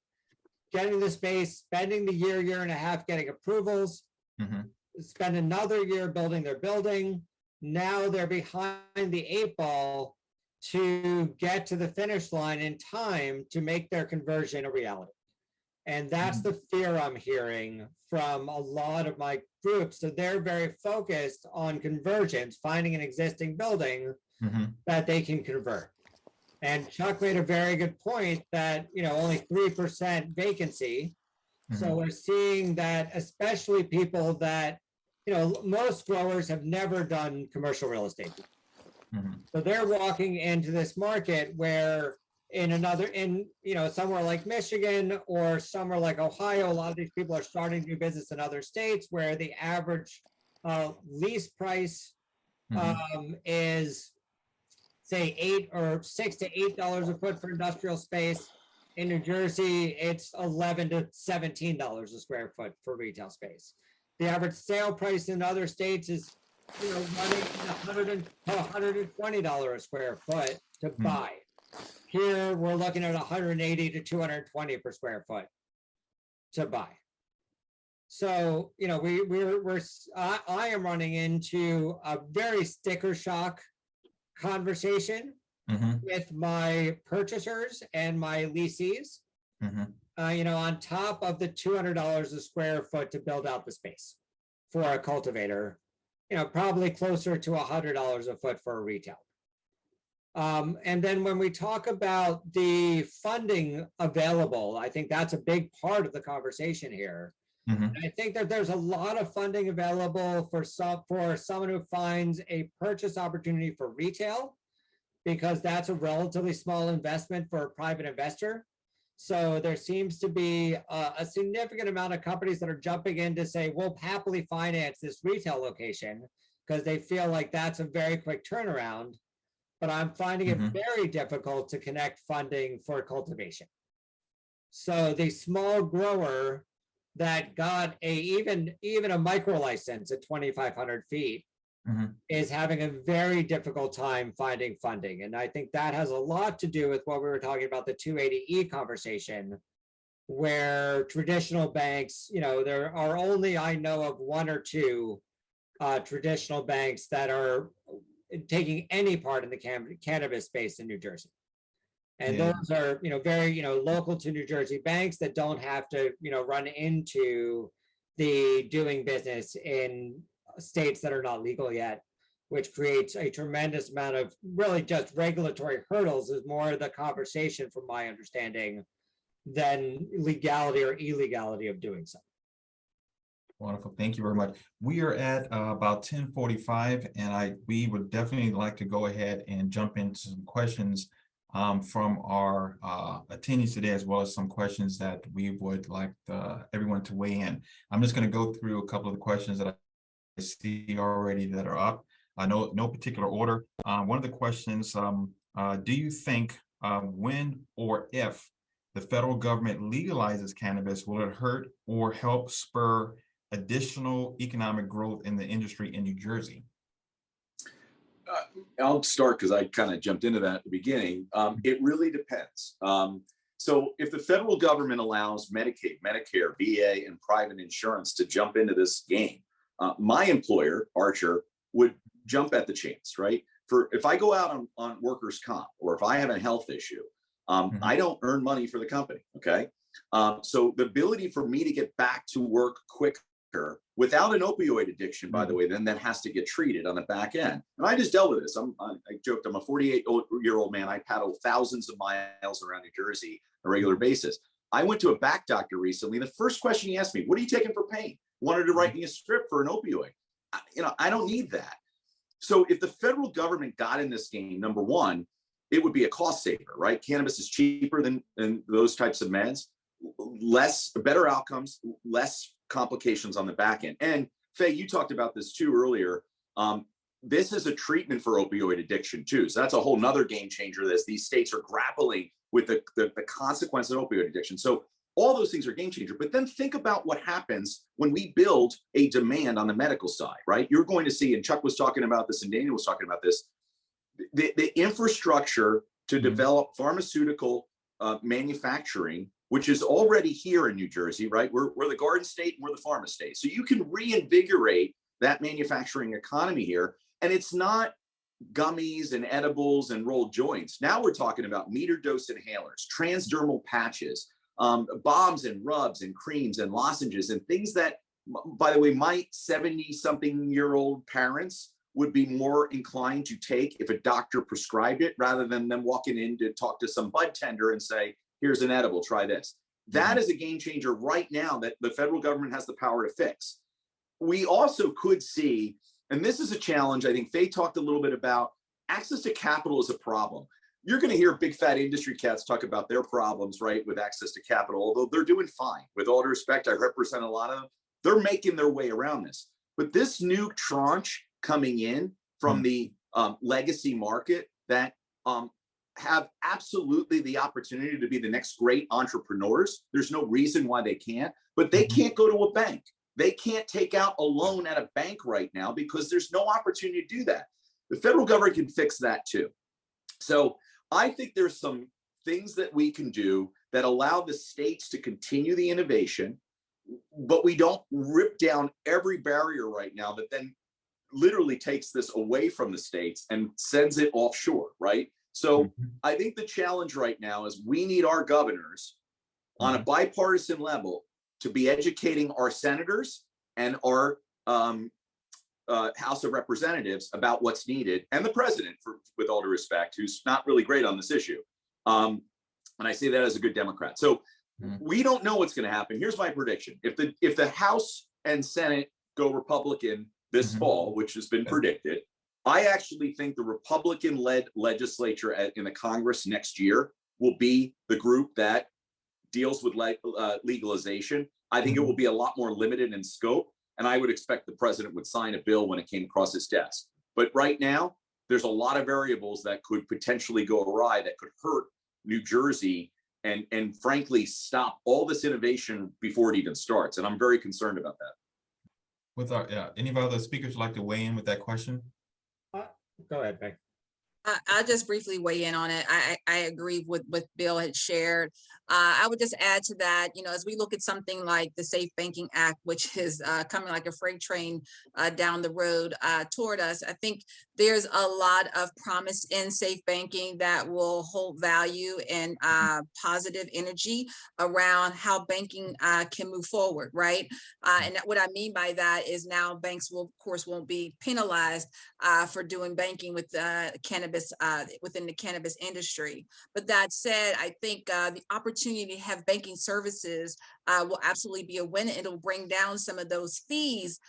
S5: getting the space, spending the year and a half getting approvals, spend another year building their building. Now they're behind the 8 ball to get to the finish line in time to make their conversion a reality. And that's the fear I'm hearing from a lot of my groups. So they're very focused on conversions, finding an existing building that they can convert. And Chuck made a very good point that, only 3% vacancy. So we're seeing that, especially people that, most growers have never done commercial real estate. So they're walking into this market where somewhere like Michigan or somewhere like Ohio, a lot of these people are starting to do business in other states where the average lease price is say $6 to $8 a foot for industrial space. In New Jersey, it's $11 to $17 a square foot for retail space. The average sale price in other states is, running $100 to $120 a square foot to buy. Here, we're looking at $180 to $220 per square foot to buy. So, I am running into a very sticker shock conversation with my purchasers and my lessees, on top of the $200 a square foot to build out the space for a cultivator, probably closer to $100 a foot for a retail. And then when we talk about the funding available, I think that's a big part of the conversation here. I think that there's a lot of funding available for someone who finds a purchase opportunity for retail, because that's a relatively small investment for a private investor. So there seems to be a significant amount of companies that are jumping in to say, we'll happily finance this retail location because they feel like that's a very quick turnaround. But I'm finding it very difficult to connect funding for cultivation. So the small grower that got even a micro license at 2,500 feet is having a very difficult time finding funding. And I think that has a lot to do with what we were talking about, the 280E conversation, where traditional banks, there are only, I know of one or two traditional banks that are taking any part in the cannabis space in New Jersey. And those are, very, local to New Jersey banks that don't have to, run into the doing business in states that are not legal yet, which creates a tremendous amount of really just regulatory hurdles, is more the conversation from my understanding than legality or illegality of doing so.
S1: Wonderful. Thank you very much. We are at about 10:45, and we would definitely like to go ahead and jump into some questions from our attendees today, as well as some questions that we would like everyone to weigh in. I'm just going to go through a couple of the questions that I see already that are up. No particular order. One of the questions, do you think when or if the federal government legalizes cannabis, will it hurt or help spur additional economic growth in the industry in New Jersey?
S2: I'll start because I kind of jumped into that at the beginning. It really depends. So if the federal government allows Medicaid, Medicare, VA, and private insurance to jump into this game, my employer, Archer, would jump at the chance, right? If I go out on workers' comp, or if I have a health issue, I don't earn money for the company, okay? So the ability for me to get back to work quicker without an opioid addiction, by the way, then that has to get treated on the back end. And I just dealt with this. I joked, I'm a 48-year-old man. I paddle thousands of miles around New Jersey on a regular basis. I went to a back doctor recently. The first question he asked me, what are you taking for pain? Wanted to write me a script for an opioid. I don't need that. So if the federal government got in this game, number one, it would be a cost saver, right? Cannabis is cheaper than those types of meds, better outcomes, less complications on the back end. And Faye, you talked about this too earlier. This is a treatment for opioid addiction too. So that's a whole nother game changer. These states are grappling with the consequence of opioid addiction. So all those things are game changer. But then think about what happens when we build a demand on the medical side, right? You're going to see, and Chuck was talking about this and Daniel was talking about this, the infrastructure to develop pharmaceutical manufacturing, which is already here in New Jersey, right? We're the garden state and we're the pharma state. So you can reinvigorate that manufacturing economy here. And it's not gummies and edibles and rolled joints. Now we're talking about meter dose inhalers, transdermal patches, bombs and rubs and creams and lozenges and things that, by the way, my 70-something-year-old parents would be more inclined to take if a doctor prescribed it, rather than them walking in to talk to some bud tender and say, here's an edible, try this. That is a game changer right now that the federal government has the power to fix. We also could see, and this is a challenge, I think Faye talked a little bit about, access to capital is a problem. You're going to hear big fat industry cats talk about their problems, right, with access to capital, although they're doing fine. With all due respect, I represent a lot of them. They're making their way around this. But this new tranche coming in from the legacy market that have absolutely the opportunity to be the next great entrepreneurs. There's no reason why they can't, but they can't go to a bank. They can't take out a loan at a bank right now because there's no opportunity to do that. The federal government can fix that too. So I think there's some things that we can do that allow the states to continue the innovation, but we don't rip down every barrier right now that then literally takes this away from the states and sends it offshore, right? So I think the challenge right now is we need our governors on a bipartisan level to be educating our senators and our House of Representatives about what's needed, and the president, with all due respect, who's not really great on this issue. And I say that as a good Democrat. So we don't know what's going to happen. Here's my prediction: if the House and Senate go Republican this fall, which has been predicted, I actually think the Republican-led legislature in the Congress next year will be the group that deals with legalization. I think it will be a lot more limited in scope, and I would expect the president would sign a bill when it came across his desk. But right now, there's a lot of variables that could potentially go awry that could hurt New Jersey and frankly stop all this innovation before it even starts. And I'm very concerned about that.
S1: With our, any of our other speakers would like to weigh in with that question?
S5: Go ahead, Beck.
S4: I'll just briefly weigh in on it. I agree with what Bill had shared. I would just add to that, as we look at something like the Safe Banking Act, which is coming like a freight train down the road toward us, I think there's a lot of promise in safe banking that will hold value and positive energy around how banking can move forward, right? And what I mean by that is now banks will, of course, won't be penalized for doing banking with cannabis within the cannabis industry. But that said, I think the opportunity to have banking services will absolutely be a win. It'll bring down some of those fees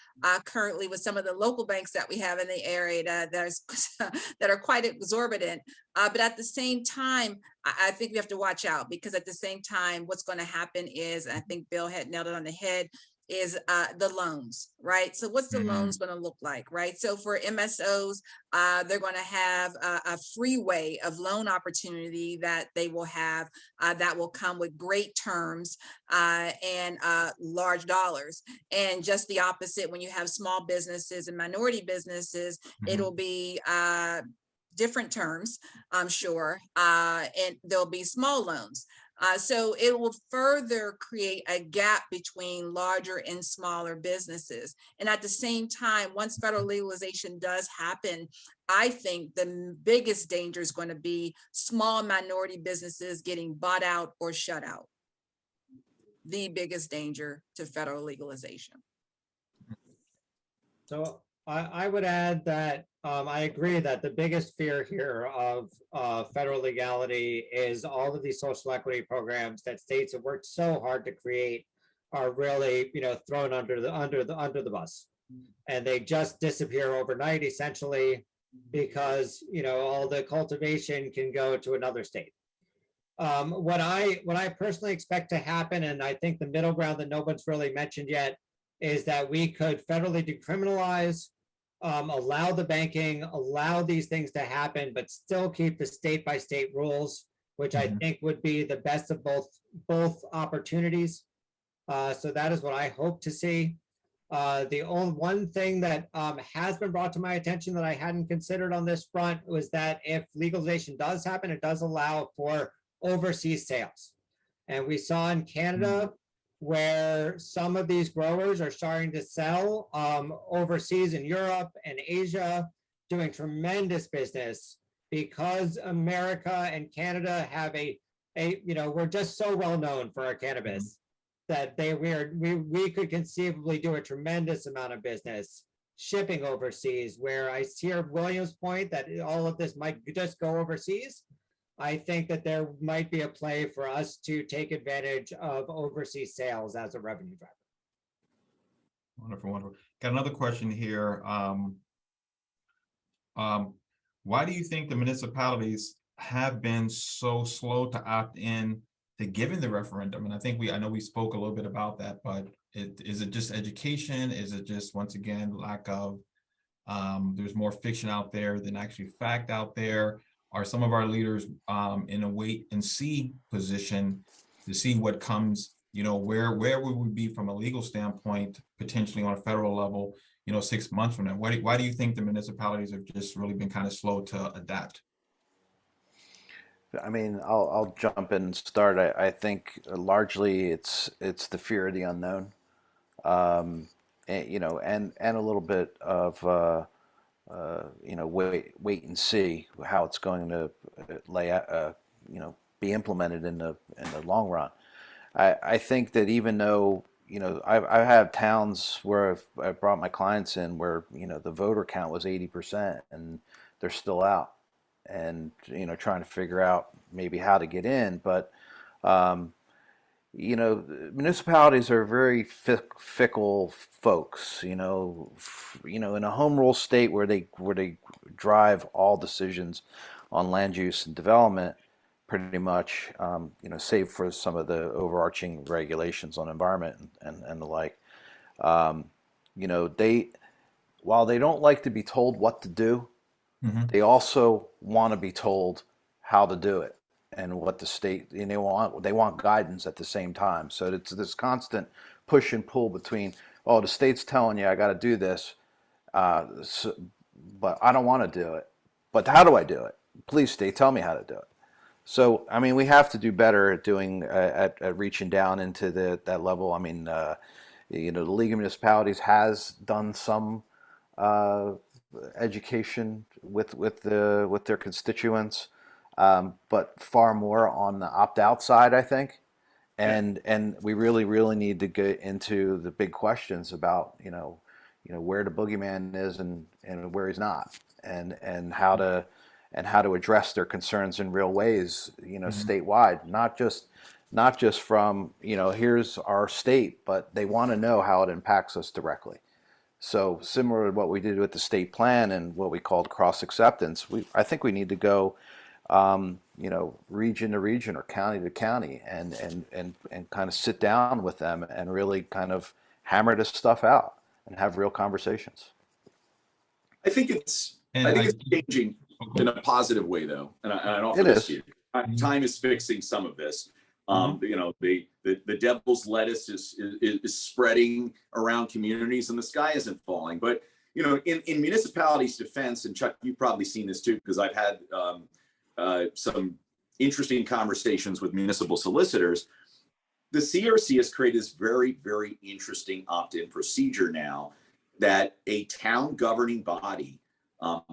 S4: currently with some of the local banks that we have in the area that are quite exorbitant. But at the same time, I think we have to watch out, because at the same time, what's going to happen is, and I think Bill had nailed it on the head, is the loans, right? So what's the loans going to look like, right? So for MSOs, they're going to have a freeway of loan opportunity that they will have that will come with great terms and large dollars. And just the opposite, when you have small businesses and minority businesses, it'll be different terms, I'm sure, and there'll be small loans. So it will further create a gap between larger and smaller businesses. And at the same time, once federal legalization does happen, I think the biggest danger is going to be small minority businesses getting bought out or shut out. The biggest danger to federal legalization.
S5: So I would add that I agree that the biggest fear here of federal legality is all of these social equity programs that states have worked so hard to create are really, thrown under the bus, and they just disappear overnight, essentially, because all the cultivation can go to another state. What I personally expect to happen, and I think the middle ground that no one's really mentioned yet, is that we could federally decriminalize, allow the banking, allow these things to happen, but still keep the state by state rules, which I think would be the best of both opportunities. So that is what I hope to see. The only one thing that has been brought to my attention that I hadn't considered on this front was that if legalization does happen, it does allow for overseas sales. And we saw in Canada where some of these growers are starting to sell overseas in Europe and Asia, doing tremendous business, because America and Canada have we're just so well known for our cannabis that we could conceivably do a tremendous amount of business shipping overseas, where I hear William's point that all of this might just go overseas. I think that there might be a play for us to take advantage of overseas sales as a revenue driver.
S1: Wonderful, wonderful. Got another question here. Why do you think the municipalities have been so slow to opt in to giving the referendum? And I know we spoke a little bit about that, but is it just education? Is it just, once again, lack of, there's more fiction out there than actually fact out there? are some of our leaders in a wait and see position to see what comes, where would we be from a legal standpoint, potentially on a federal level, 6 months from now? Why do you think the municipalities have just really been kind of slow to adapt?
S3: I mean, I'll jump in and start. I think largely it's the fear of the unknown, and a little bit of wait and see how it's going to lay out, be implemented in the long run. I think that even though I have towns where I've brought my clients in where the voter count was 80% and they're still out, and trying to figure out maybe how to get in. But municipalities are very fickle folks. In a home rule state where they drive all decisions on land use and development, pretty much, save for some of the overarching regulations on environment and the like. While they don't like to be told what to do, they also want to be told how to do it and what the state, and they want guidance at the same time. So it's this constant push and pull between, oh, the state's telling you I got to do this, but I don't want to do it. But how do I do it? Please, state, tell me how to do it. So I mean, we have to do better at doing at reaching down into that level. I mean, the League of Municipalities has done some education with their constituents, but far more on the opt-out side, I think. And we really need to get into the big questions about where the boogeyman is and where he's not, and how to address their concerns in real ways, statewide, not just from here's our state, but they want to know how it impacts us directly. So similar to what we did with the state plan and what we called cross acceptance, I think we need to go, region to region or county to county and kind of sit down with them and really kind of hammer this stuff out and have real conversations.
S2: I think it's changing in a positive way, though, and I offer this to you. Time is fixing some of this. The devil's lettuce is spreading around communities, and the sky isn't falling. But in municipalities' defense, and Chuck, you've probably seen this too, because I've had some interesting conversations with municipal solicitors. The CRC has created this very, very interesting opt-in procedure now that a town governing body,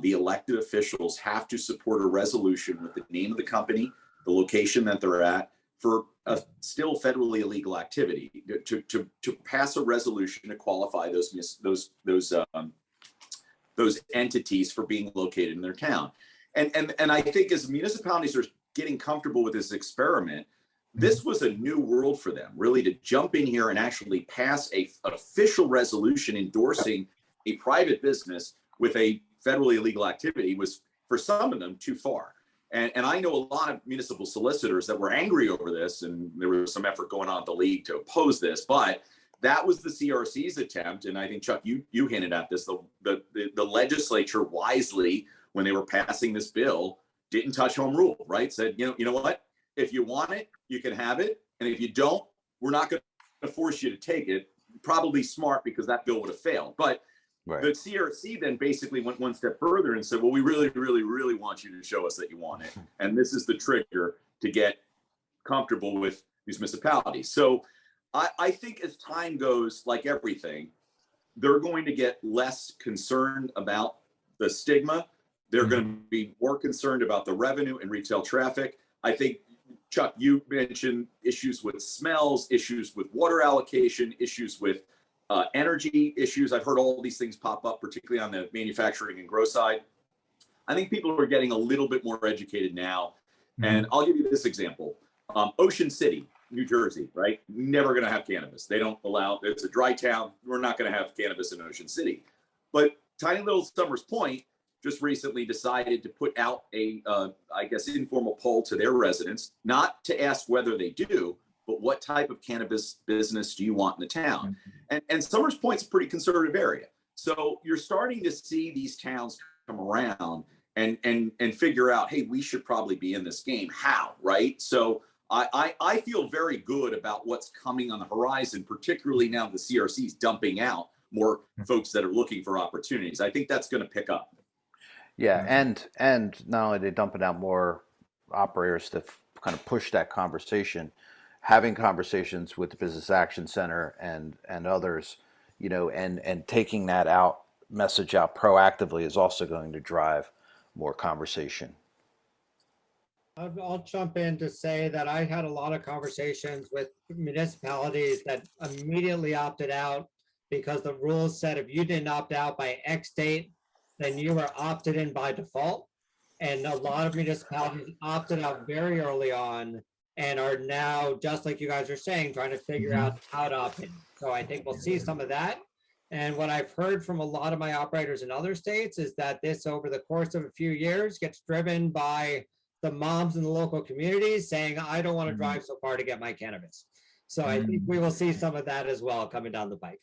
S2: the elected officials, have to support a resolution with the name of the company, the location that they're at, for a still federally illegal activity, to pass a resolution to qualify those entities for being located in their town. And I think as municipalities are getting comfortable with this experiment, this was a new world for them, really, to jump in here and actually pass an official resolution endorsing a private business with a federally illegal activity was, for some of them, too far. And I know a lot of municipal solicitors that were angry over this, and there was some effort going on at the league to oppose this, but that was the CRC's attempt. And I think, Chuck, you hinted at this, the legislature wisely, when they were passing this bill, didn't touch home rule, right? Said, you know what, if you want it, you can have it. And if you don't, we're not going to force you to take it. Probably smart, because that bill would have failed. But right. The CRC then basically went one step further and said, well, we really, really, really want you to show us that you want it. And this is the trigger to get comfortable with these municipalities. So I think as time goes, like everything, they're going to get less concerned about the stigma. They're going to be more concerned about the revenue and retail traffic. I think, Chuck, you mentioned issues with smells, issues with water allocation, issues with energy issues. I've heard all these things pop up, particularly on the manufacturing and grow side. I think people are getting a little bit more educated now. And I'll give you this example. Ocean City, New Jersey, right? Never going to have cannabis. They don't allow, it's a dry town. We're not going to have cannabis in Ocean City. But tiny little Summers Point just recently decided to put out a, I guess, informal poll to their residents, not to ask whether they do, but what type of cannabis business do you want in the town? And Summers Point's a pretty conservative area. So you're starting to see these towns come around and figure out, hey, we should probably be in this game. How, right? So I feel very good about what's coming on the horizon, particularly now the CRC is dumping out more folks that are looking for opportunities. I think that's going to pick up.
S3: Yeah, and not only they dumping out more operators to kind of push that conversation, having conversations with the Business Action Center and others, you know, and taking that message out proactively is also going to drive more conversation.
S5: I'll jump in to say that I had a lot of conversations with municipalities that immediately opted out because the rules said if you didn't opt out by X date, then you were opted in by default. And a lot of municipalities opted out very early on and are now, just like you guys are saying, trying to figure out how to opt in. So I think we'll see some of that. And what I've heard from a lot of my operators in other states is that this, over the course of a few years, gets driven by the moms in the local communities saying, I don't want to drive so far to get my cannabis. So I think we will see some of that as well coming down the pike.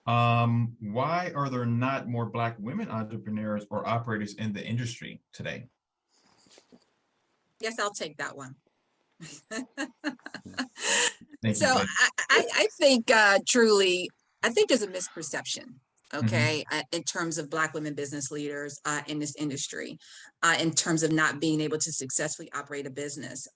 S1: Why are there not more Black women entrepreneurs or operators in the industry today?
S4: Yes, I'll take that one.
S1: Thank
S4: So
S1: you.
S4: I think truly, I think there's a misperception, okay, in terms of Black women business leaders in this industry, in terms of not being able to successfully operate a business.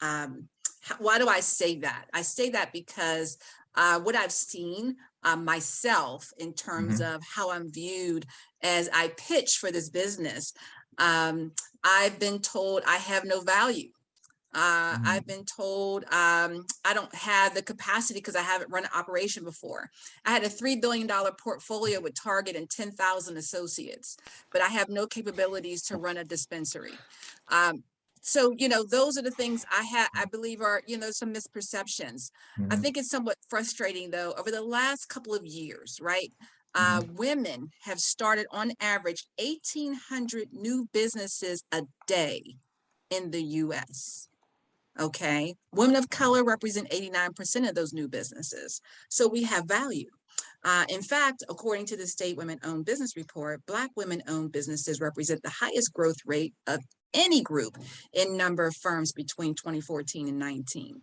S4: Why do I say that? I say that because what I've seen myself in terms of how I'm viewed as I pitch for this business, I've been told I have no value. I've been told I don't have the capacity because I haven't run an operation before. I had a $3 billion portfolio with Target and 10,000 associates, but I have no capabilities to run a dispensary. So, you know, those are the things I believe are, you know, some misperceptions. I think it's somewhat frustrating, though, over the last couple of years, right? Women have started on average 1,800 new businesses a day in the US. Okay, women of color represent 89% of those new businesses. So we have value. In fact, according to the State Women-Owned Business Report, Black women-owned businesses represent the highest growth rate of any group in number of firms between 2014 and 19.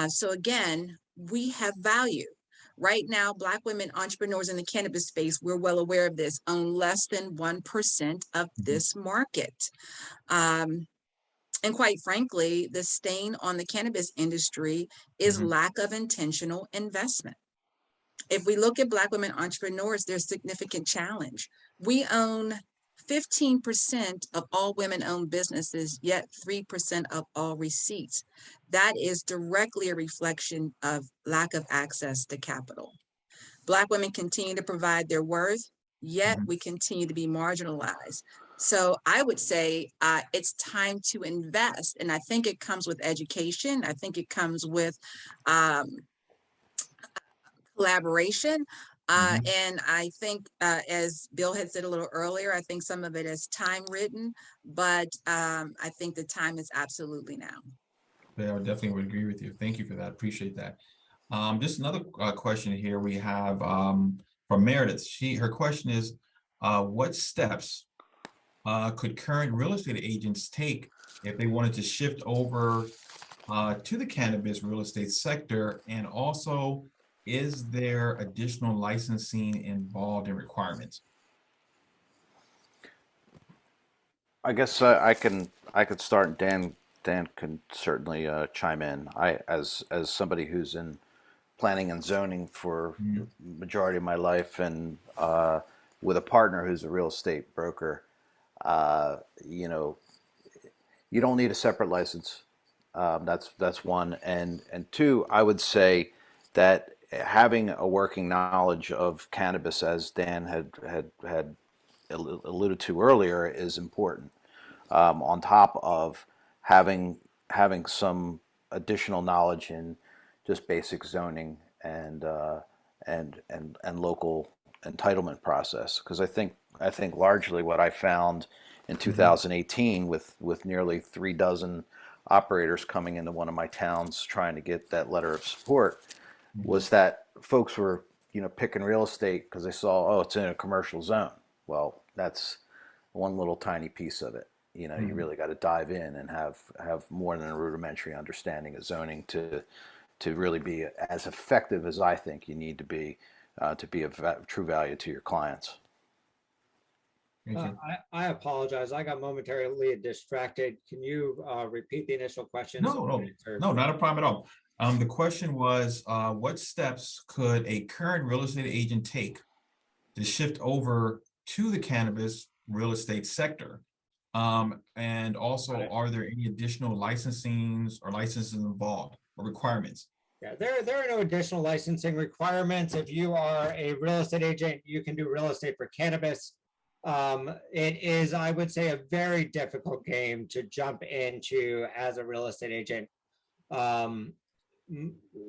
S4: So again, we have value. Right now, Black women entrepreneurs in the cannabis space, we're well aware of this, own less than 1% of this market. And quite frankly, the stain on the cannabis industry is lack of intentional investment. If we look at Black women entrepreneurs, there's significant challenge. We own 15% of all women-owned businesses, yet 3% of all receipts. That is directly a reflection of lack of access to capital. Black women continue to provide their worth, yet we continue to be marginalized. So I would say it's time to invest. And I think it comes with education. I think it comes with collaboration. And I think, as Bill had said a little earlier, I think some of it is time written, but I think the time is absolutely now.
S1: Yeah, I definitely would agree with you. Thank you for that. Appreciate that. Just another question here we have from Meredith. Her question is, what steps could current real estate agents take if they wanted to shift over to the cannabis real estate sector? And also, is there additional licensing involved in requirements?
S3: I guess I could start. Dan can certainly chime in. As somebody who's in planning and zoning for the majority of my life, and with a partner who's a real estate broker, you know, you don't need a separate license. That's one, and two, I would say that having a working knowledge of cannabis, as Dan had alluded to earlier, is important. On top of having some additional knowledge in just basic zoning and local entitlement process, because I think largely what I found in 2018 with nearly 36 operators coming into one of my towns trying to get that letter of support was that folks were, you know, picking real estate because they saw, oh, it's in a commercial zone. Well, that's one little tiny piece of it. you know, you
S1: Mhm.
S3: really got to dive in and have more than a rudimentary understanding of zoning to really be as effective as I think you need to be of true value to your clients.
S1: Thank you.
S5: I apologize. I got momentarily distracted. Can you repeat the initial question?
S1: No, no, no, not a problem at all. The question was, what steps could a current real estate agent take to shift over to the cannabis real estate sector? And also, are there any additional licensings or licenses involved or requirements?
S5: Yeah, there are no additional licensing requirements. If you are a real estate agent, you can do real estate for cannabis. It is, I would say, a very difficult game to jump into as a real estate agent. Um,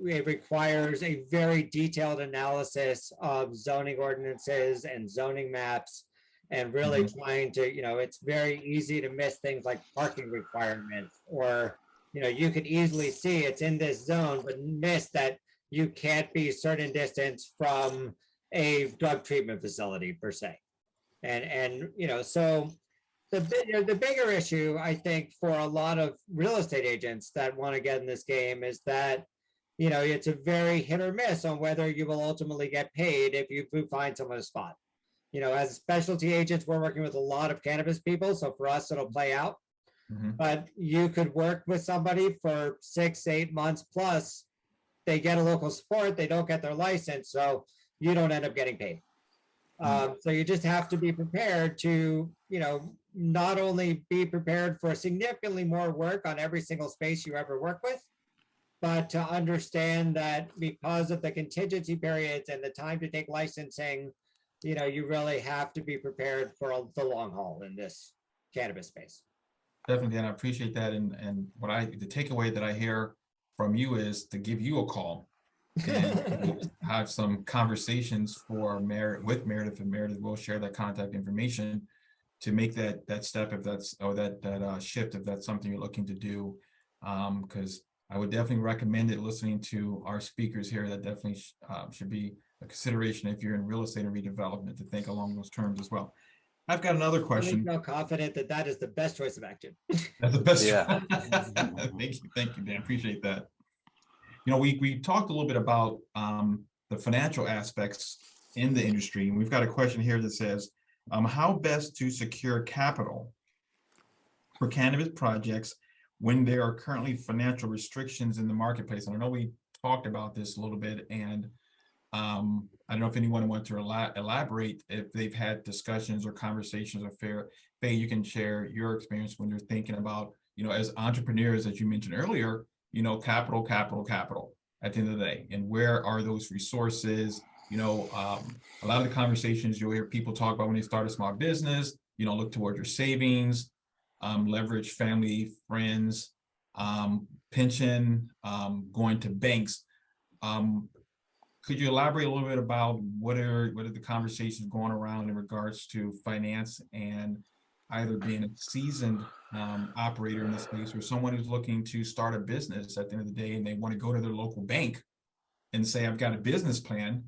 S5: it requires a very detailed analysis of zoning ordinances and zoning maps, and really trying to, it's very easy to miss things like parking requirements, or, you could easily see it's in this zone, but miss that you can't be a certain distance from a drug treatment facility per se. And so the bigger issue, I think, for a lot of real estate agents that want to get in this game is that, it's a very hit or miss on whether you will ultimately get paid if you find someone a spot. As specialty agents, we're working with a lot of cannabis people. So for us, it'll play out. But you could work with somebody for 6, 8 months plus. They get a local sport, they don't get their license. So you don't end up getting paid. So you just have to be prepared to, not only be prepared for significantly more work on every single space you ever work with, but to understand that because of the contingency periods and the time to take licensing, you really have to be prepared for the long haul in this cannabis space.
S1: Definitely, and I appreciate that. And the takeaway that I hear from you is to give you a call and have some conversations with Meredith, and Meredith will share that contact information to make that step, if that's, or that shift, if that's something you're looking to do. Because I would definitely recommend it. Listening to our speakers here, that definitely should be a consideration if you're in real estate and redevelopment, to think along those terms as well. I've got another question.
S5: I feel confident that that is the best choice of action.
S1: That's the best.
S3: Yeah.
S1: Thank you, Dan. Appreciate that. We talked a little bit about the financial aspects in the industry, and we've got a question here that says, how best to secure capital for cannabis projects when there are currently financial restrictions in the marketplace? And I know we talked about this a little bit, and I don't know if anyone wants to elaborate if they've had discussions or conversations. Or Faye, you can share your experience when you're thinking about, as entrepreneurs, as you mentioned earlier, capital at the end of the day, and where are those resources? A lot of the conversations you'll hear people talk about when they start a small business, look toward your savings, leverage family, friends, pension, going to banks. Could you elaborate a little bit about what are the conversations going around in regards to finance, and either being a seasoned operator in the space, or someone who's looking to start a business at the end of the day, and they want to go to their local bank and say, I've got a business plan,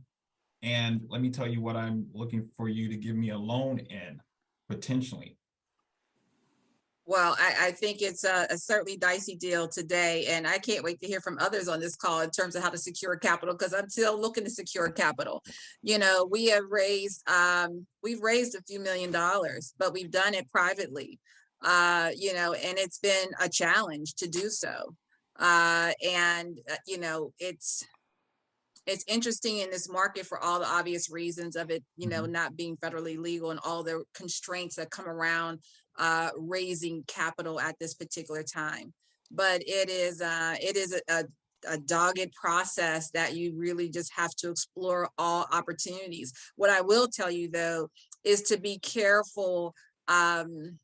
S1: and let me tell you what I'm looking for you to give me a loan in, potentially.
S4: Well, I think it's a certainly dicey deal today, and I can't wait to hear from others on this call in terms of how to secure capital, because I'm still looking to secure capital. We have we've raised a few $1 million, but we've done it privately, and it's been a challenge to do so. It's interesting in this market for all the obvious reasons of it, not being federally legal and all the constraints that come around raising capital at this particular time. But it is a dogged process that you really just have to explore all opportunities. What I will tell you, though, is to be careful. I'm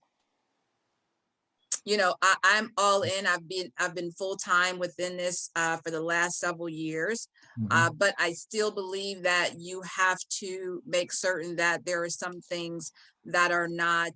S4: all in. I've been full time within this for the last several years, but I still believe that you have to make certain that there are some things that are not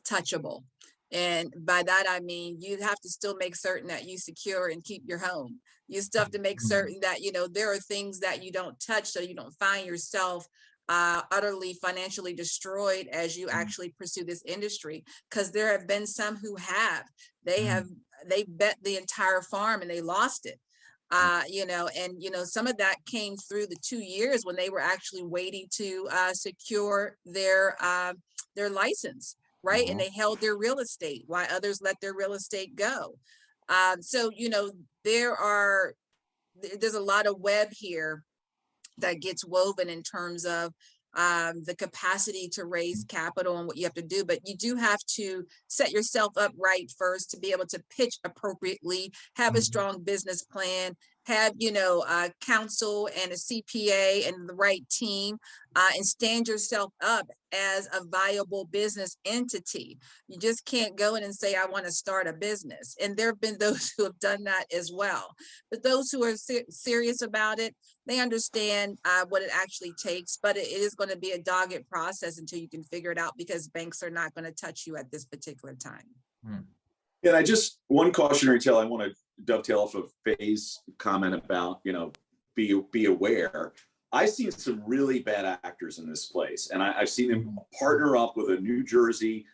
S4: touchable. And by that, I mean, you have to still make certain that you secure and keep your home. You still have to make certain that, there are things that you don't touch, so you don't find yourself utterly financially destroyed as you actually pursue this industry, because there have been some who have. They bet the entire farm and they lost it. Some of that came through the 2 years when they were actually waiting to secure their license, right? And they held their real estate while others let their real estate go. There's a lot of web here that gets woven in terms of the capacity to raise capital and what you have to do, but you do have to set yourself up right first to be able to pitch appropriately, have a strong business plan, have counsel and a CPA and the right team, and stand yourself up as a viable business entity. You just can't go in and say, I want to start a business. And there have been those who have done that as well. But those who are serious about it, they understand what it actually takes, but it is going to be a dogged process until you can figure it out, because banks are not going to touch you at this particular time.
S2: And one cautionary tale I want to dovetail off of Faye's comment about, be aware. I've seen some really bad actors in this place, and I've seen them partner up with a New Jersey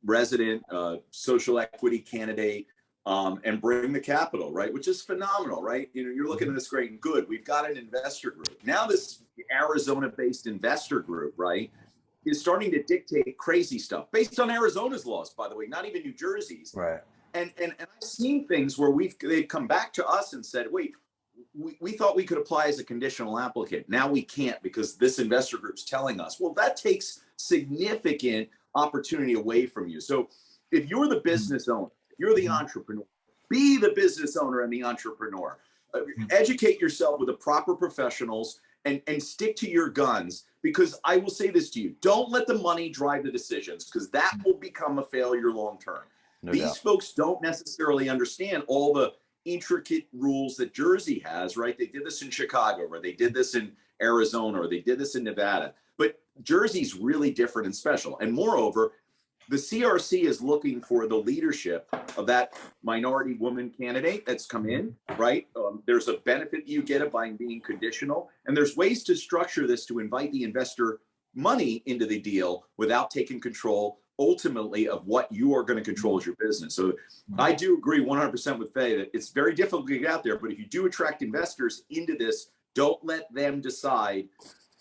S2: resident, social equity candidate, and bring the capital, right? Which is phenomenal, right? You're looking at this great and good. We've got an investor group. Now this Arizona-based investor group, right, is starting to dictate crazy stuff based on Arizona's laws, by the way, not even New Jersey's.
S3: Right.
S2: And I've seen things where they've come back to us and said, wait, we thought we could apply as a conditional applicant. Now we can't because this investor group's telling us. Well, that takes significant opportunity away from you. So if you're the business owner, you're the entrepreneur, be the business owner and the entrepreneur. Educate yourself with the proper professionals and stick to your guns, because I will say this to you, don't let the money drive the decisions, because that will become a failure long term. These folks don't necessarily understand all the intricate rules that Jersey has, right? They did this in Chicago, or they did this in Arizona, or they did this in Nevada. But Jersey's really different and special. And moreover, the CRC is looking for the leadership of that minority woman candidate that's come in, right? There's a benefit you get it by being conditional. And there's ways to structure this to invite the investor money into the deal without taking control ultimately of what you are going to control as your business. So I do agree 100% with Faye that it's very difficult to get out there, but if you do attract investors into this, don't let them decide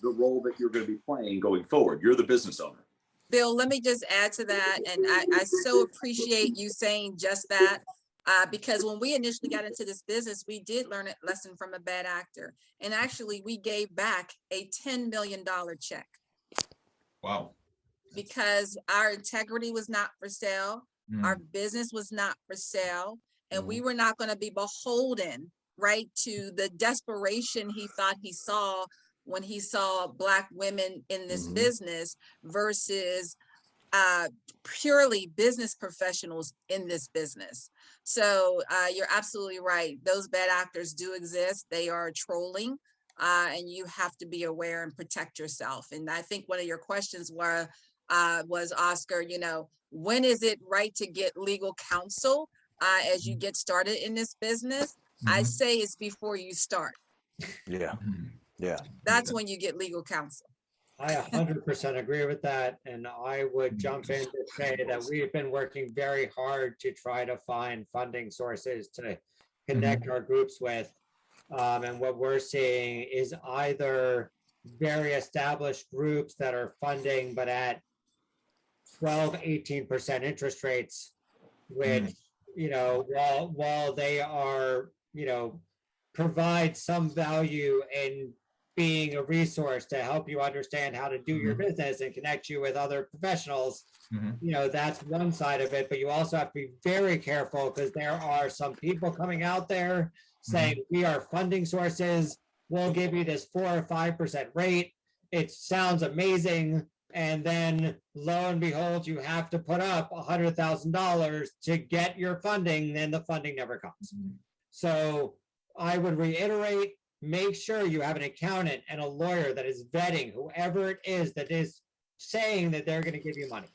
S2: the role that you're going to be playing going forward. You're the business owner.
S4: Bill, let me just add to that. And I so appreciate you saying just that, because when we initially got into this business, we did learn a lesson from a bad actor. And actually, we gave back a $10 million check.
S1: Wow.
S4: Because our integrity was not for sale. Our business was not for sale. And we were not going to be beholden, right, to the desperation he thought he saw when he saw Black women in this business versus purely business professionals in this business. So you're absolutely right. Those bad actors do exist. They are trolling, and you have to be aware and protect yourself. And I think one of your questions was, Oscar, when is it right to get legal counsel as you get started in this business? I say it's before you start.
S3: Yeah. Yeah.
S4: That's when you get legal counsel.
S5: I 100% agree with that. And I would jump in to say that we've been working very hard to try to find funding sources to connect our groups with. And what we're seeing is either very established groups that are funding, but at 12, 18% interest rates, which, while they are, provide some value in being a resource to help you understand how to do your business and connect you with other professionals, that's one side of it. But you also have to be very careful, because there are some people coming out there saying, we are funding sources, we'll give you this 4 or 5% rate. It sounds amazing. And then lo and behold, you have to put up $100,000 to get your funding, then the funding never comes. So I would reiterate, make sure you have an accountant and a lawyer that is vetting whoever it is that is saying that they're going to give you money.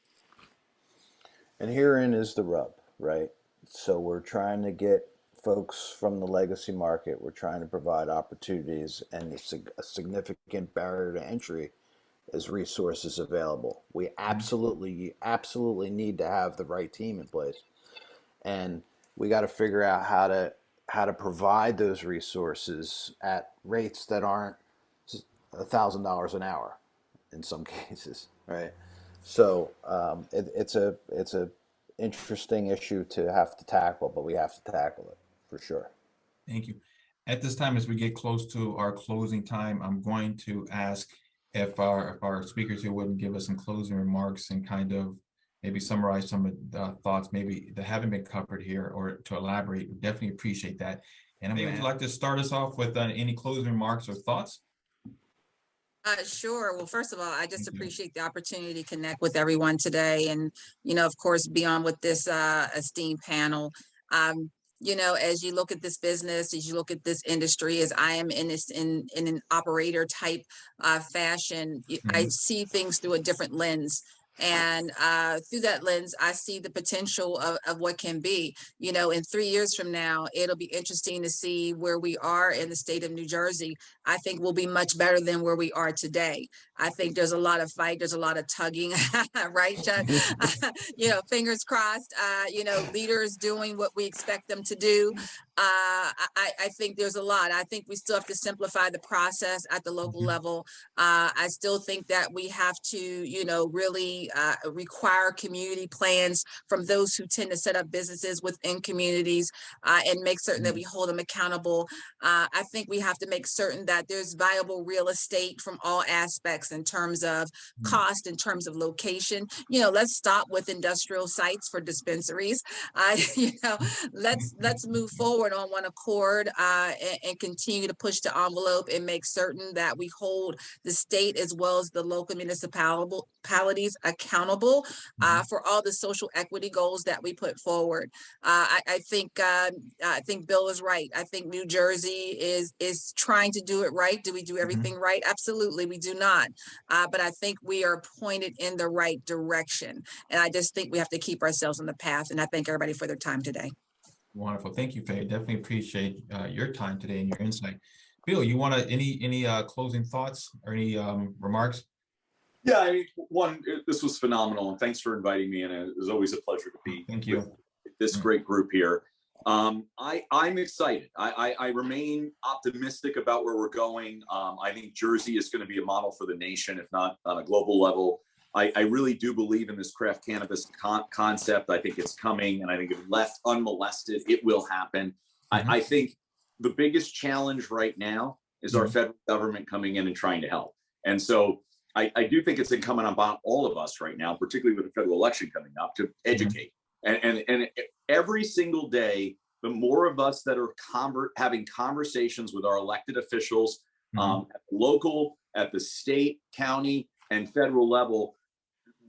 S3: And herein is the rub, right? So we're trying to get folks from the legacy market. We're trying to provide opportunities, and a significant barrier to entry is resources available. We absolutely need to have the right team in place, and we got to figure out how to provide those resources at rates that aren't $1,000 an hour in some cases, right? So it's a interesting issue to have to tackle, but we have to tackle it for sure.
S1: Thank you. At this time, as we get close to our closing time, I'm going to ask if our speakers here wouldn't give us some closing remarks and kind of maybe summarize some of the thoughts maybe that haven't been covered here, or to elaborate. We definitely appreciate that. And maybe would you like to start us off with any closing remarks or thoughts?
S4: Sure. Well, first of all, I just
S1: Thank you.
S4: appreciate the opportunity to connect with everyone today, and of course, be on with this esteemed panel. As you look at this business, as you look at this industry, as I am in this in an operator type fashion, I see things through a different lens. And through that lens, I see the potential of what can be. In 3 years from now, it'll be interesting to see where we are in the state of New Jersey. I think we'll be much better than where we are today. I think there's a lot of fight, there's a lot of tugging, right, Chuck? Fingers crossed, leaders doing what we expect them to do. I think there's a lot. I think we still have to simplify the process at the local level. I still think that we have to, really require community plans from those who tend to set up businesses within communities, and make certain that we hold them accountable. I think we have to make certain that there's viable real estate from all aspects in terms of cost, in terms of location. Let's stop with industrial sites for dispensaries. Let's move forward on one accord, and continue to push the envelope and make certain that we hold the state as well as the local municipalities accountable for all the social equity goals that we put forward. I think Bill is right. I think New Jersey is trying to do it right. Do we do everything right? Absolutely, we do not. But I think we are pointed in the right direction. And I just think we have to keep ourselves on the path. And I thank everybody for their time today.
S1: Wonderful. Thank you, Faye. Definitely appreciate your time today and your insight. Bill, you want to any closing thoughts or any remarks?
S2: Yeah, this was phenomenal, and thanks for inviting me in. It was always a pleasure to be with this great group here. I'm excited. I remain optimistic about where we're going. I think Jersey is going to be a model for the nation, if not on a global level. I really do believe in this craft cannabis concept. I think it's coming, and I think if left unmolested, it will happen. I think the biggest challenge right now is our federal government coming in and trying to help. And so I do think it's incumbent upon all of us right now, particularly with the federal election coming up, to educate. And every single day, the more of us that are having conversations with our elected officials at the local, at the state, county, and federal level,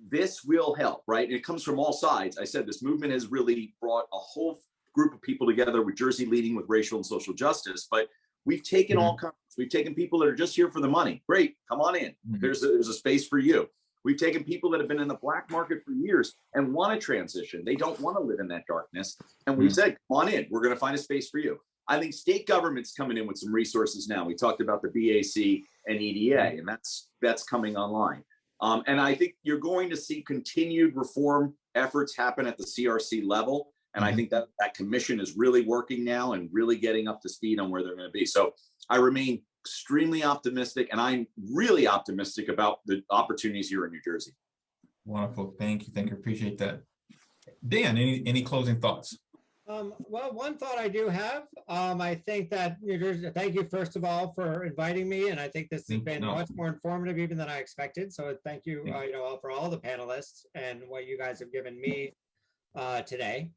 S2: this will help, right? And it comes from all sides. I said this movement has really brought a whole group of people together, with Jersey leading with racial and social justice. But we've taken all kinds. We've taken people that are just here for the money. Great, come on in. There's a space for you. We've taken people that have been in the black market for years and want to transition. They don't want to live in that darkness. And we've said, come on in. We're going to find a space for you. I think state government's coming in with some resources now. We talked about the BAC and EDA, and that's coming online. And I think you're going to see continued reform efforts happen at the CRC level. And I think that commission is really working now and really getting up to speed on where they're going to be. So I remain extremely optimistic, and I'm really optimistic about the opportunities here in New Jersey.
S1: Wonderful. Thank you. Thank you. Appreciate that. Dan, any closing thoughts?
S5: Well, one thought I do have, I think that New Jersey, thank you, first of all, for inviting me. And I think this has been much more informative even than I expected. So thank you, for all the panelists and what you guys have given me today.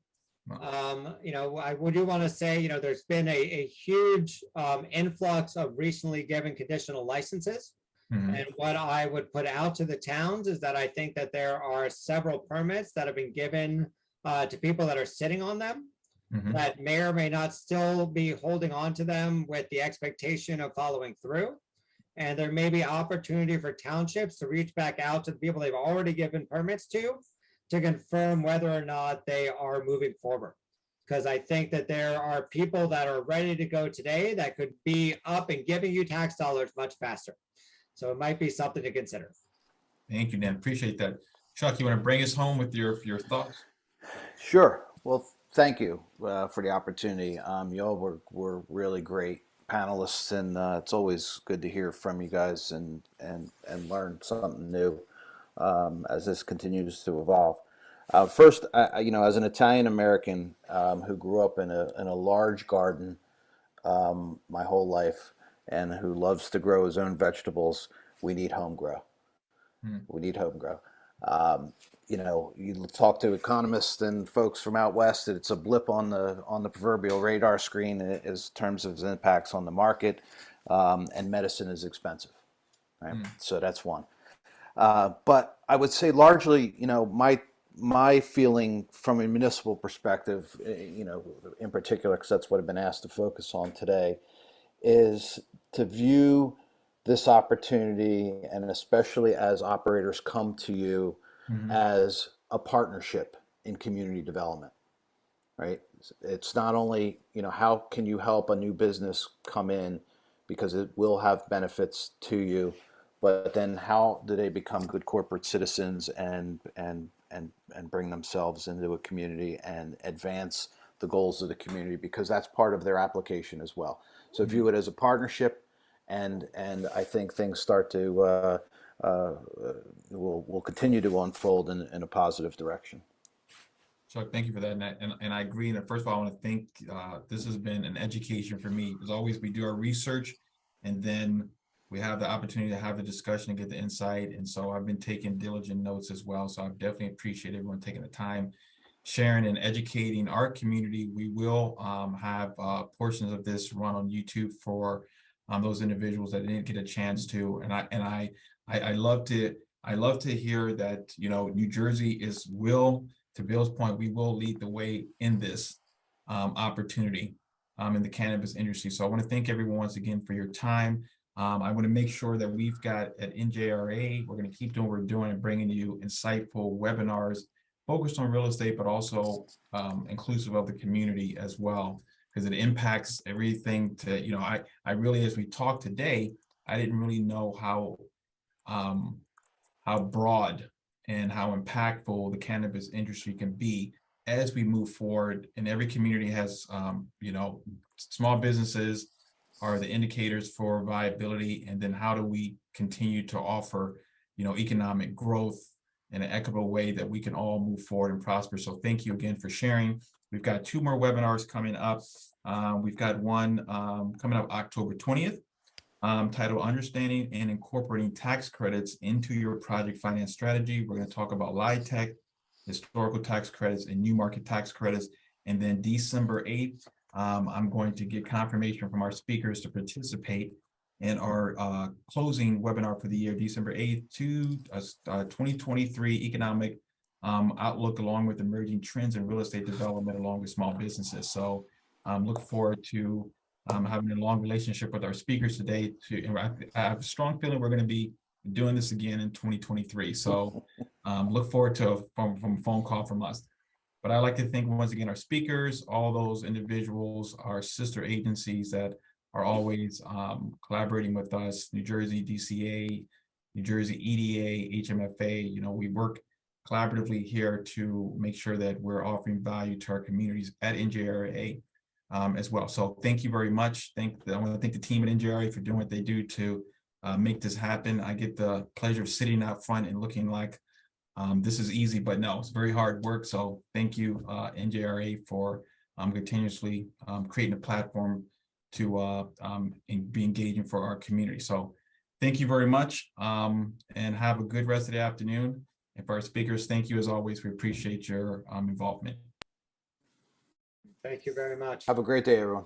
S5: I do want to say, there's been a huge influx of recently given conditional licenses. And what I would put out to the towns is that I think that there are several permits that have been given to people that are sitting on them that may or may not still be holding on to them with the expectation of following through. And there may be opportunity for townships to reach back out to the people they've already given permits to confirm whether or not they are moving forward. because I think that there are people that are ready to go today that could be up and giving you tax dollars much faster. So it might be something to consider.
S1: Thank you, Dan. Appreciate that. Chuck, you want to bring us home with your thoughts?
S3: Sure. Well, thank you for the opportunity. Y'all were really great panelists, and it's always good to hear from you guys and learn something new as this continues to evolve. First, as an Italian American who grew up in a large garden my whole life and who loves to grow his own vegetables, we need home grow. We need home grow. You talk to economists and folks from out west, it's a blip on the proverbial radar screen in terms of its impacts on the market, and medicine is expensive, right? So that's one. But I would say largely, my feeling from a municipal perspective, in particular, because that's what I've been asked to focus on today, is to view this opportunity, and especially as operators come to you, as a partnership in community development, right? It's not only, how can you help a new business come in because it will have benefits to you, but then how do they become good corporate citizens and bring themselves into a community and advance the goals of the community, because that's part of their application as well. So view it as a partnership, and I think things start to will continue to unfold in a positive direction.
S1: Chuck, thank you for that. And I agree. And first of all, I want to thank, this has been an education for me. As always, we do our research and then we have the opportunity to have the discussion and get the insight. And so I've been taking diligent notes as well. So I definitely appreciate everyone taking the time, sharing and educating our community. We will have portions of this run on YouTube for those individuals that didn't get a chance to. And I love to hear that, New Jersey to Bill's point, we will lead the way in this opportunity in the cannabis industry. So I want to thank everyone once again for your time. I want to make sure that we've got at NJRA, we're going to keep doing what we're doing and bringing you insightful webinars focused on real estate, but also inclusive of the community as well, because it impacts everything to, I really, as we talk today, I didn't really know how broad and how impactful the cannabis industry can be as we move forward. And every community has, small businesses are the indicators for viability. And then how do we continue to offer, economic growth in an equitable way that we can all move forward and prosper. So thank you again for sharing. We've got 2 more webinars coming up. We've got one coming up October 20th. Titled Understanding and Incorporating Tax Credits into Your Project Finance Strategy. We're going to talk about LIHTC, historical tax credits, and new market tax credits. And then December 8th, I'm going to get confirmation from our speakers to participate in our closing webinar for the year, December 8th, to 2023 Economic Outlook, along with emerging trends in real estate development, along with small businesses. So look forward to having a long relationship with our speakers today. I have a strong feeling we're going to be doing this again in 2023. So look forward to a phone call from us. But I'd like to thank once again our speakers, all those individuals, our sister agencies that are always collaborating with us, New Jersey DCA, New Jersey EDA, HMFA. We work collaboratively here to make sure that we're offering value to our communities at NJRA. As well. So thank you very much. I want to thank the team at NJRA for doing what they do to make this happen. I get the pleasure of sitting out front and looking like this is easy, but no, it's very hard work. So thank you, NJRA, for continuously creating a platform to be engaging for our community. So thank you very much, and have a good rest of the afternoon. And for our speakers, thank you as always. We appreciate your involvement.
S5: Thank you very much.
S3: Have a great day, everyone.